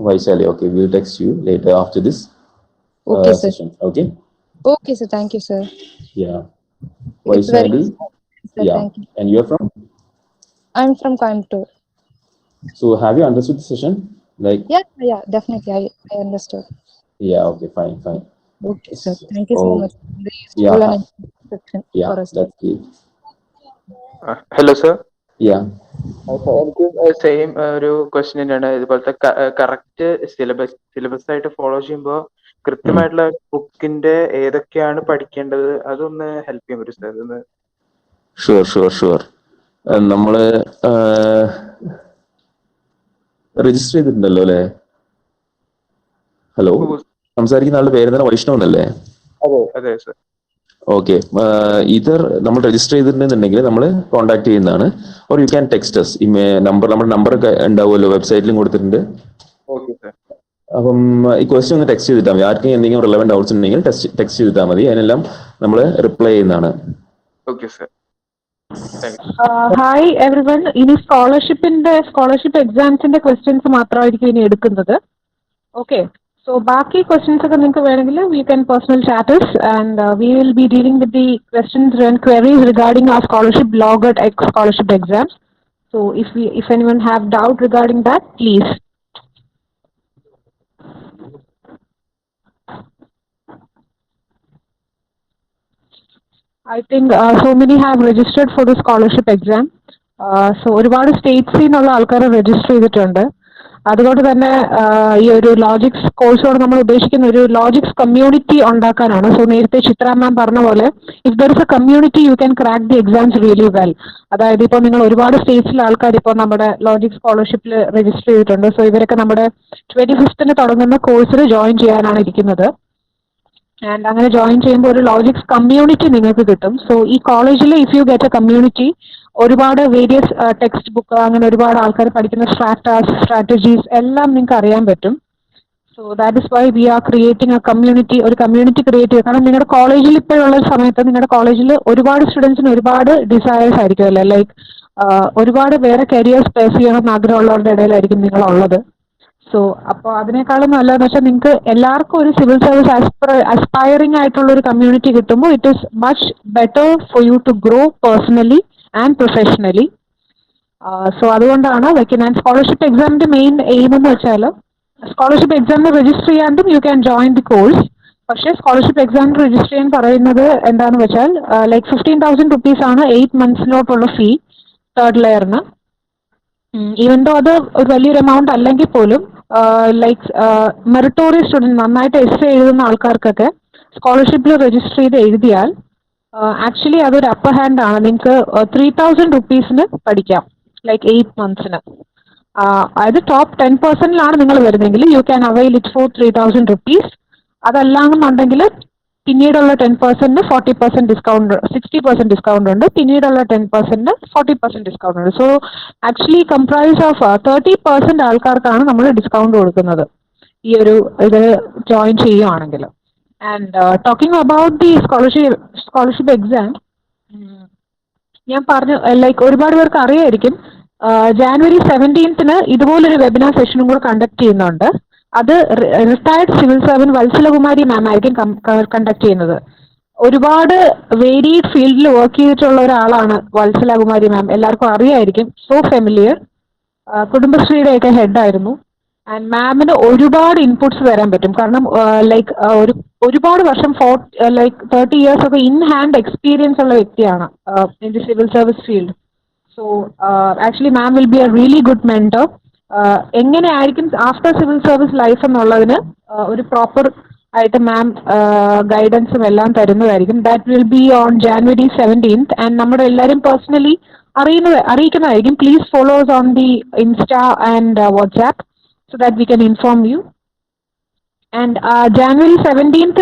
Vaishali, okay. We'll text you later after this session. Okay? Okay, sir. Thank you, sir. Yeah. Vaishali. Sir, yeah. thank you. And you're from? I'm from Coimbatore. So have you understood the session? Like? Yeah, definitely. I understood. Yeah, okay, fine. Okay, sir. Thank you so much. Yeah, for us. that's great. Hello sir. എനിക്ക് same ഒരു question തന്നെയാണ്. ഇതുപോലത്തെ correct syllabus ആയിട്ട് follow ചെയ്യുമ്പോൾ കൃത്യമായിട്ടുള്ള ബുക്കിന്റെ ഏതൊക്കെയാണ് പഠിക്കേണ്ടത് അതൊന്ന് ഹെൽപ്പ് ചെയ്യാൻ പറ്റും സാർ? ഒന്ന് ഷുവർ. നമ്മള് രജിസ്റ്റർ ചെയ്തിട്ടുണ്ടല്ലോ അല്ലേ? ഹലോ, സംസാരിക്കുന്ന ആളുടെ പേര് തന്നെ വൈഷ്ണവ് എന്നല്ലേ? അതെ സർ. ഓക്കെ. ഇതർ നമ്മൾ രജിസ്റ്റർ ചെയ്തിട്ടുണ്ടെന്നുണ്ടെങ്കിൽ നമ്മൾ കോൺടാക്ട് ചെയ്യുന്നതാണ്. Or you can text us. നമ്മുടെ നമ്പറൊക്കെ ഉണ്ടാവുമല്ലോ, വെബ്സൈറ്റിലും കൊടുത്തിട്ടുണ്ട്. Okay sir. അപ്പം ഈ ക്വസ്റ്റ്യൻ ഒന്ന് ടെക്സ്റ്റ് ചെയ്തിട്ടാൽ മതി. ആർക്കെങ്കിലും എന്തെങ്കിലും റിലവന്റ് ഡൗട്ട്സ് ഉണ്ടെങ്കിൽ ടെക്സ്റ്റ് ചെയ്തിട്ടാൽ മതി. അതിനെല്ലാം നമ്മൾ റിപ്ലൈ ചെയ്യുന്നതാണ്. Okay sir. Hi everyone. ഇനി സ്കോളർഷിപ്പ് എക്സാംസിന്റെ ക്വസ്റ്റ്യൻസ് മാത്രമായിരിക്കും ഇനി എടുക്കുന്നത്. ഓക്കെ. So ബാക്കി ക്വസ്റ്റ്യൻസ് ഒക്കെ നിങ്ങൾക്ക് വേണമെങ്കിൽ you can personal chat us and we will be dealing with the questions and queries regarding our scholarship blog at scholarship exams. So if anyone have doubt regarding that, please. I think so many have registered for the scholarship exam. So ഒരുപാട് സ്റ്റേറ്റ്സിൽ നിന്നുള്ള ആൾക്കാർ register ചെയ്തിട്ടുണ്ട്. അതുകൊണ്ട് തന്നെ ഈ ഒരു Logix കോഴ്സോട് നമ്മൾ ഉദ്ദേശിക്കുന്ന ഒരു ലോജിക്സ് കമ്മ്യൂണിറ്റി ഉണ്ടാക്കാനാണ്. സോ നേരത്തെ ചിത്ര മാം പറഞ്ഞ പോലെ if there is A community you can crack the exams really well. അതായത് ഇപ്പോൾ നിങ്ങൾ ഒരുപാട് സ്റ്റേറ്റ്സിലെ ആൾക്കാർ ഇപ്പോൾ നമ്മുടെ ലോജിക് സ്കോളർഷിപ്പിൽ രജിസ്റ്റർ ചെയ്തിട്ടുണ്ട്. സോ ഇവരൊക്കെ നമ്മുടെ 25th തുടങ്ങുന്ന കോഴ്സിൽ ജോയിൻ ചെയ്യാനാണ് ഇരിക്കുന്നത്. ആൻഡ് അങ്ങനെ ജോയിൻ ചെയ്യുമ്പോൾ ഒരു ലോജിക്സ് കമ്മ്യൂണിറ്റി നിങ്ങൾക്ക് കിട്ടും. സോ ഈ കോളേജിൽ if you get a community, ഒരുപാട് വേരിയസ് ടെക്സ്റ്റ് ബുക്ക് അങ്ങനെ ഒരുപാട് ആൾക്കാർ പഠിക്കുന്ന സ്ട്രാറ്റജീസ് എല്ലാം നിങ്ങൾക്ക് അറിയാൻ പറ്റും. So that is why we are creating a community, ഒരു കമ്മ്യൂണിറ്റി ക്രിയേറ്റ് ചെയ്യുക. കാരണം നിങ്ങളുടെ കോളേജിൽ ഇപ്പോഴുള്ള സമയത്ത് നിങ്ങളുടെ കോളേജിൽ ഒരുപാട് സ്റ്റുഡൻസിന് ഒരുപാട് ഡിസയേഴ്സ് ആയിരിക്കും അല്ലേ, ലൈക്ക് ഒരുപാട് വേറെ കരിയേഴ്സ് പേസ് ചെയ്യണമെന്ന് ആഗ്രഹമുള്ളവരുടെ ഇടയിലായിരിക്കും നിങ്ങളുള്ളത്. സോ അപ്പോൾ അതിനേക്കാളും നല്ലതെന്ന് വെച്ചാൽ നിങ്ങൾക്ക് എല്ലാവർക്കും ഒരു സിവിൽ സർവീസ് അസ്പയറിംഗ് ആയിട്ടുള്ള ഒരു കമ്മ്യൂണിറ്റി കിട്ടുമ്പോൾ it is much better for you to grow personally and professionally. So അതുകൊണ്ടാണ് വെക്കുന്നത്. ആൻഡ് സ്കോളർഷിപ്പ് എക്സാമിന്റെ മെയിൻ എയിം എന്ന് വെച്ചാൽ സ്കോളർഷിപ്പ് എക്സാമിന് രജിസ്റ്റർ ചെയ്യാണ്ടും you can join the course. പക്ഷേ സ്കോളർഷിപ്പ് എക്സാമിന് രജിസ്റ്റർ ചെയ്യാൻ പറയുന്നത് എന്താണെന്ന് വെച്ചാൽ ലൈക്ക് 15,000 rupees ആണ് 8 months ഫീ തേർഡ് ലെയറിന്. ഈവൻ ദോ അത് ഒരു വലിയൊരു എമൗണ്ട് അല്ലെങ്കിൽ പോലും ലൈക്ക് മെറിറ്റോറിയസ് സ്റ്റുഡൻറ്റ് നന്നായിട്ട് എസ് എഴുതുന്ന ആൾക്കാർക്കൊക്കെ സ്കോളർഷിപ്പിൽ രജിസ്റ്റർ ചെയ്ത് എഴുതിയാൽ ആക്ച്വലി അതൊരു അപ്പർ ഹാൻഡ് ആണ്. നിങ്ങൾക്ക് 3,000 rupees പഠിക്കാം ലൈക്ക് 8 months. അതായത് ടോപ്പ് 10% നിങ്ങൾ വരുന്നതെങ്കിൽ you can avail it for 3,000 rupees. അതല്ലാന്നുണ്ടെങ്കിൽ പിന്നീടുള്ള 10% 40% ഡിസ്കൗണ്ട്, 60% ഡിസ്കൗണ്ട് ഉണ്ട്. പിന്നീടുള്ള 10% 40% ഡിസ്കൗണ്ട് ഉണ്ട്. സോ ആക്ച്വലി കംപ്രൈസ് ഓഫ് 30% ആൾക്കാർക്കാണ് നമ്മൾ ഡിസ്കൗണ്ട് കൊടുക്കുന്നത് ഈ ഒരു ഇത് ജോയിൻ ചെയ്യുകയാണെങ്കിൽ. And talking about the scholarship exam, ഞാൻ പറഞ്ഞു ലൈക്ക് ഒരുപാട് പേർക്ക് അറിയായിരിക്കും January 17th ഇതുപോലൊരു വെബിനാർ സെഷനും കൂടെ കണ്ടക്ട് ചെയ്യുന്നുണ്ട്. അത് റിട്ടയർഡ് സിവിൽ സർവന്റ് വത്സലകുമാരി മാം ആയിരിക്കും കണ്ടക്ട് ചെയ്യുന്നത്. ഒരുപാട് വേരിയഡ് ഫീൽഡിൽ വർക്ക് ചെയ്തിട്ടുള്ള ഒരാളാണ് വത്സലകുമാരി മാം, എല്ലാവർക്കും അറിയായിരിക്കും. So familiar. കുടുംബശ്രീയുടെയൊക്കെ ഹെഡായിരുന്നു. ആൻഡ് മാമിന് ഒരുപാട് ഇൻപുട്സ് തരാൻ പറ്റും. കാരണം ലൈക്ക് ഒരുപാട് വർഷം 30 years ഒക്കെ ഇൻ ഹാൻഡ് എക്സ്പീരിയൻസ് ഉള്ള വ്യക്തിയാണ് in the civil service field. So actually ma'am will be a really good mentor. എങ്ങനെയായിരിക്കും ആഫ്റ്റർ സിവിൽ സർവീസ് ലൈഫ് എന്നുള്ളതിന് ഒരു പ്രോപ്പർ ആയിട്ട് മാം ഗൈഡൻസും എല്ലാം തരുന്നതായിരിക്കും. That will be on January 17th. And നമ്മുടെ എല്ലാവരും പേഴ്സണലി അറിയിക്കുന്നതായിരിക്കും. Please follows on the insta and WhatsApp so that we can inform you. And January 17th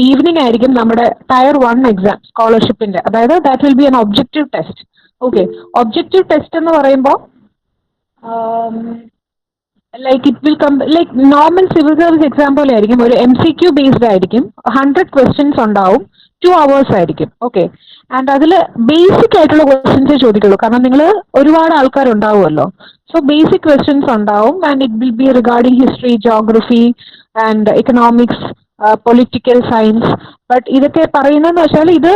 evening ആയിരിക്കും നമ്മുടെ ടയർ 1 എക്സാം സ്കോളർഷിപ്പിന്റെ. അതായത് that will be an objective test. Okay, objective test എന്ന് പറയുമ്പോൾ like it will come like normal civil service exam പോലെ ആയിരിക്കും. ഒരു MCQ based ആയിരിക്കും. 100 questions ഉണ്ടാവും. 2 hours ആയിരിക്കും. ഓക്കെ, ആൻഡ് അതിൽ ബേസിക് ആയിട്ടുള്ള ക്വസ്റ്റ്യൻസേ ചോദിക്കുള്ളൂ. കാരണം നിങ്ങൾ ഒരുപാട് ആൾക്കാരുണ്ടാവുമല്ലോ. സോ ബേസിക് ക്വസ്റ്റ്യൻസ് ഉണ്ടാവും. And it will be regarding history, geography and economics, political science. But ഇതൊക്കെ പറയുന്നതെന്ന് വെച്ചാൽ ഇത്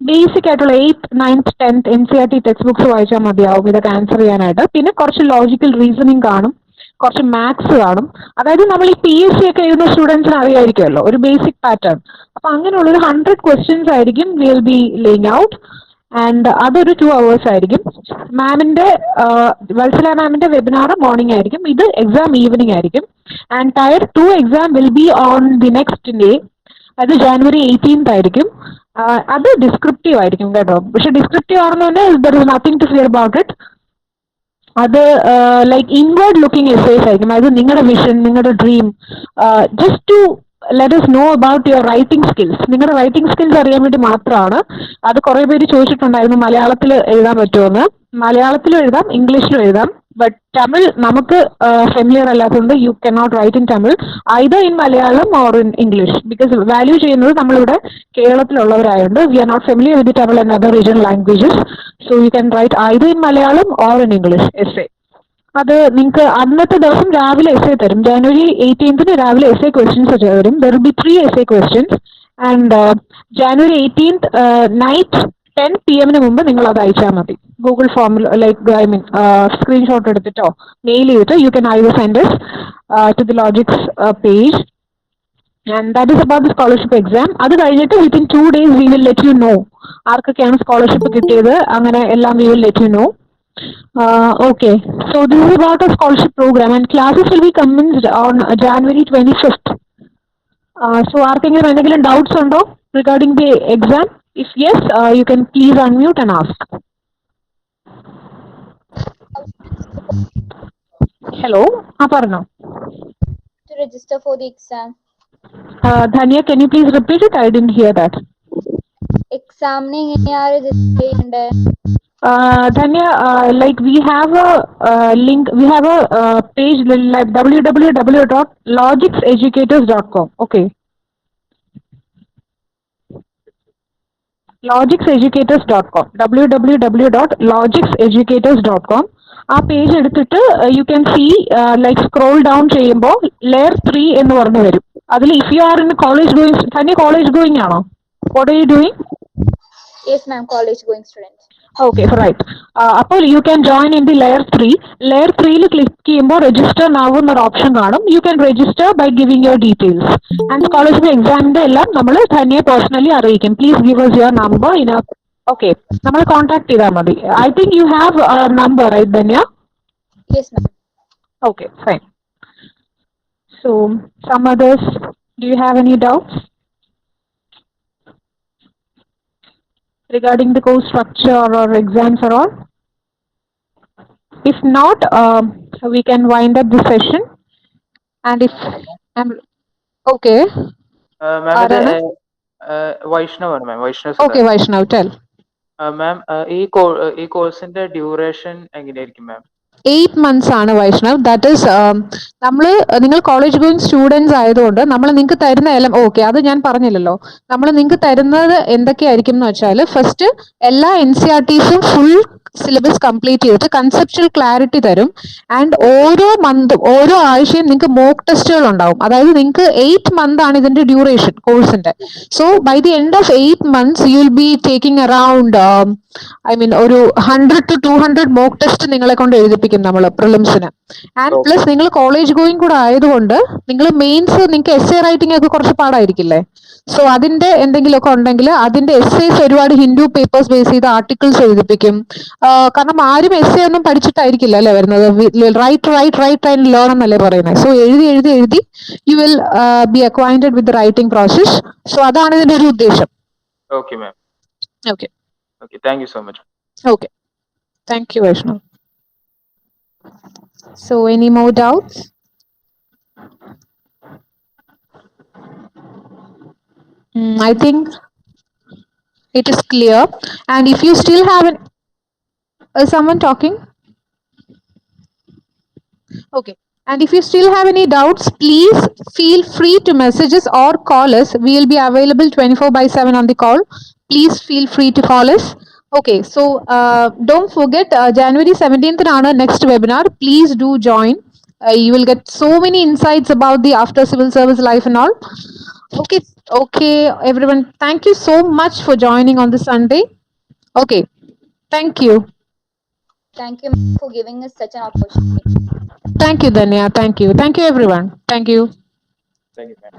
ബേസിക് ആയിട്ടുള്ള 8th, 9th, 10th NCERT text books വായിച്ചാൽ മതിയാവും ഇതൊക്കെ ആൻസർ ചെയ്യാനായിട്ട്. പിന്നെ കുറച്ച് ലോജിക്കൽ റീസണിങ് കാണും, കുറച്ച് മാത്സ് കാണും. അതായത് നമ്മൾ ഈ PSC ഒക്കെ എഴുതുന്ന സ്റ്റുഡൻസിന് അറിയായിരിക്കുമല്ലോ ഒരു ബേസിക് പാറ്റേൺ. അപ്പൊ അങ്ങനെയുള്ളൊരു 100 questions ആയിരിക്കും will be laying out. And അതൊരു 2 hours ആയിരിക്കും. മാമിന്റെ വത്സല മാമിന്റെ വെബിനാർ മോർണിംഗ് ആയിരിക്കും. ഇത് എക്സാം ഈവനിങ് ആയിരിക്കും. And tier 2 exam will be on the next day, അത് January 18th ആയിരിക്കും. അത് ഡിസ്ക്രിപ്റ്റീവ് ആയിരിക്കും കേട്ടോ. പക്ഷെ ഡിസ്ക്രിപ്റ്റീവ് ആണെന്ന് തന്നെ there is nothing to fear about it. അത് ലൈക്ക് ഇൻവേർഡ് ലുക്കിംഗ് എസ്സേസ് ആയിരിക്കും. അതായത് നിങ്ങളുടെ വിഷൻ, നിങ്ങളുടെ dream, just to let us know about your writing skills. നിങ്ങളുടെ റൈറ്റിംഗ് സ്കിൽസ് അറിയാൻ വേണ്ടി മാത്രമാണ്. അത് കുറേ പേര് ചോദിച്ചിട്ടുണ്ടായിരുന്നു മലയാളത്തിൽ എഴുതാൻ പറ്റുമെന്ന്. മലയാളത്തിലും എഴുതാം, ഇംഗ്ലീഷിലും എഴുതാം. ബട്ട് തമിഴ് നമുക്ക് ഫെമിലിയർ അല്ലാത്തതുകൊണ്ട് you cannot write in Tamil, either in Malayalam or in English. Because value ചെയ്യുന്നത് നമ്മളിവിടെ കേരളത്തിലുള്ളവരായതുകൊണ്ട് we are not familiar with Tamil and other regional languages. So you can write either in Malayalam or in English essay. അത് നിങ്ങൾക്ക് അന്നത്തെ ദിവസം രാവിലെ essay തരും. January 18th രാവിലെ എസ്സേ ക്വസ്റ്റ്യൻസ് തരും. There will be 3 essay questions. And January 18th night 10 PM മുമ്പ് നിങ്ങൾ അത് അയച്ചാൽ മതി. ഗൂഗിൾ ഫോമിൽ ലൈക്ക് സ്ക്രീൻഷോട്ട് എടുത്തിട്ടോ മെയിൽ ചെയ്തിട്ട് you can either send us to the logics page. And that is about the scholarship exam. അത് കഴിഞ്ഞിട്ട് within 2 days we will let you know ആർക്കൊക്കെയാണ് സ്കോളർഷിപ്പ് കിട്ടിയത്. അങ്ങനെ എല്ലാം we will let you know. Okay, so this is about a scholarship program and classes will be commenced on January 25th. So ആർക്കെങ്കിലും എന്തെങ്കിലും doubts ഉണ്ടോ regarding the exam? If yes, you can please unmute and ask. Hello, പറഞ്ഞോ. To register for the exam. Dhanya, can you please repeat it? I didn't hear that. എക്സാമിന് എങ്ങനെയാ register ചെയ്യണ്ടേ? Dhanya, like we have a link, we have a page like www.logicseducators.com. Okay. logicseducators.com. www.logicseducators.com. ആ page എടുത്തിട്ട് you can see like scroll down ചെയ്യുമ്പോൾ layer 3 എന്ന് പറഞ്ഞു വരും. അതിൽ if you are in college going, തന്നെ കോളേജ് ഗോയിങ് ആണോ? What are you doing? Yes, ma'am, college going student. Okay, right. അപ്പോൾ you can join in the layer 3. Layer 3 click ചെയ്യുമ്പോൾ register now എന്നൊരു ഓപ്ഷൻ കാണും. You can register by giving your details. And scholarship എക്സാമിന്റെ എല്ലാം നമ്മൾ തന്നെ personally അറിയിക്കും. Please give us your number in a okay. നമ്മൾ കോൺടാക്ട് ചെയ്താൽ മതി. I think you have a number, right, Dhanya? Yes, ma'am. Okay, fine. So, some others, do you have any doubts regarding the course structure or exams or all? If not, we can wind up the session. And if I'm okay, മാം ഇത് വൈഷ്ണവാണ് മാം, Vaishnav. okay, Vaishnav, tell. മാം ഈ കോഴ്സിന്റെ duration എങ്ങനെയായിരിക്കും മാം? 8 months ആണ് Vaishnav. That is നിങ്ങൾ college going students ആയതുകൊണ്ട് നമ്മൾ നിങ്ങൾക്ക് തരുന്ന എല്ലാം ഓക്കെ, അത് ഞാൻ പറഞ്ഞില്ലല്ലോ. നമ്മൾ നിങ്ങൾക്ക് തരുന്നത് എന്തൊക്കെയായിരിക്കും എന്ന് വെച്ചാൽ, ഫസ്റ്റ് എല്ലാ NCERTസും ഫുൾ സിലബസ് കംപ്ലീറ്റ് ചെയ്തിട്ട് കൺസെപ്ച്വൽ ക്ലാരിറ്റി തരും. ആൻഡ് ഓരോ മന്തും ഓരോ ആഴ്ചയും നിങ്ങൾക്ക് മോക്ക് ടെസ്റ്റുകൾ ഉണ്ടാവും. അതായത് നിങ്ങൾക്ക് 8 month ആണ് ഇതിന്റെ ഡ്യൂറേഷൻ കോഴ്സിന്റെ. So by the end of 8 months you will be taking around ഒരു 100 to 200 മോക്ക് ടെസ്റ്റ് നിങ്ങളെ കൊണ്ട് എഴുതിപ്പിക്കും നമ്മൾ പ്രിലിംസിന്. ആൻഡ് പ്ലസ് നിങ്ങൾ കോളേജ് ഗോയിങ് കൂടെ ആയതുകൊണ്ട് നിങ്ങൾ മെയിൻസ് നിങ്ങൾക്ക് എസ്സേ റൈറ്റിംഗ് ഒക്കെ കുറച്ച് പാടായിരിക്കില്ലേ. സോ അതിന്റെ എന്തെങ്കിലുമൊക്കെ ഉണ്ടെങ്കിൽ അതിന്റെ എസ്സേസ് ഒരുപാട് ഹിന്ദു പേപ്പേഴ്സ് ബേസ് ചെയ്ത് ആർട്ടിക്കിൾസ് എഴുതിപ്പിക്കും. കാരണം ആരും എസ്സേ ഒന്നും പഠിച്ചിട്ടായിരിക്കില്ല അല്ലേ വരുന്നത്. റൈറ്റ് ആൻഡ് ലേൺ എന്നല്ലേ പറയുന്നത്. സോ എഴുതി U will B acquainted with the writing process. So അതാണ് ഇതിന്റെ ഒരു ഉദ്ദേശം. Okay ma'am. Okay, thank you so much. okay, thank you, Vaishnav. So any more doubts? I think it is clear. And if you still have someone talking, okay, and if you still have any doubts, please feel free to message us or call us. We will be available 24/7 on the call. Please feel free to call us. Okay, so don't forget, January 17th ആണ് next webinar. Please do join. You will get so many insights about the after civil service life and all. Okay, everyone. Thank you so much for joining on this Sunday. Okay, thank you. Thank you, ma'am, for giving us such an opportunity. Thank you, Dhanya. Thank you. Thank you, everyone. Thank you. Thank you ma'am.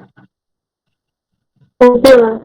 Okay, ma'am.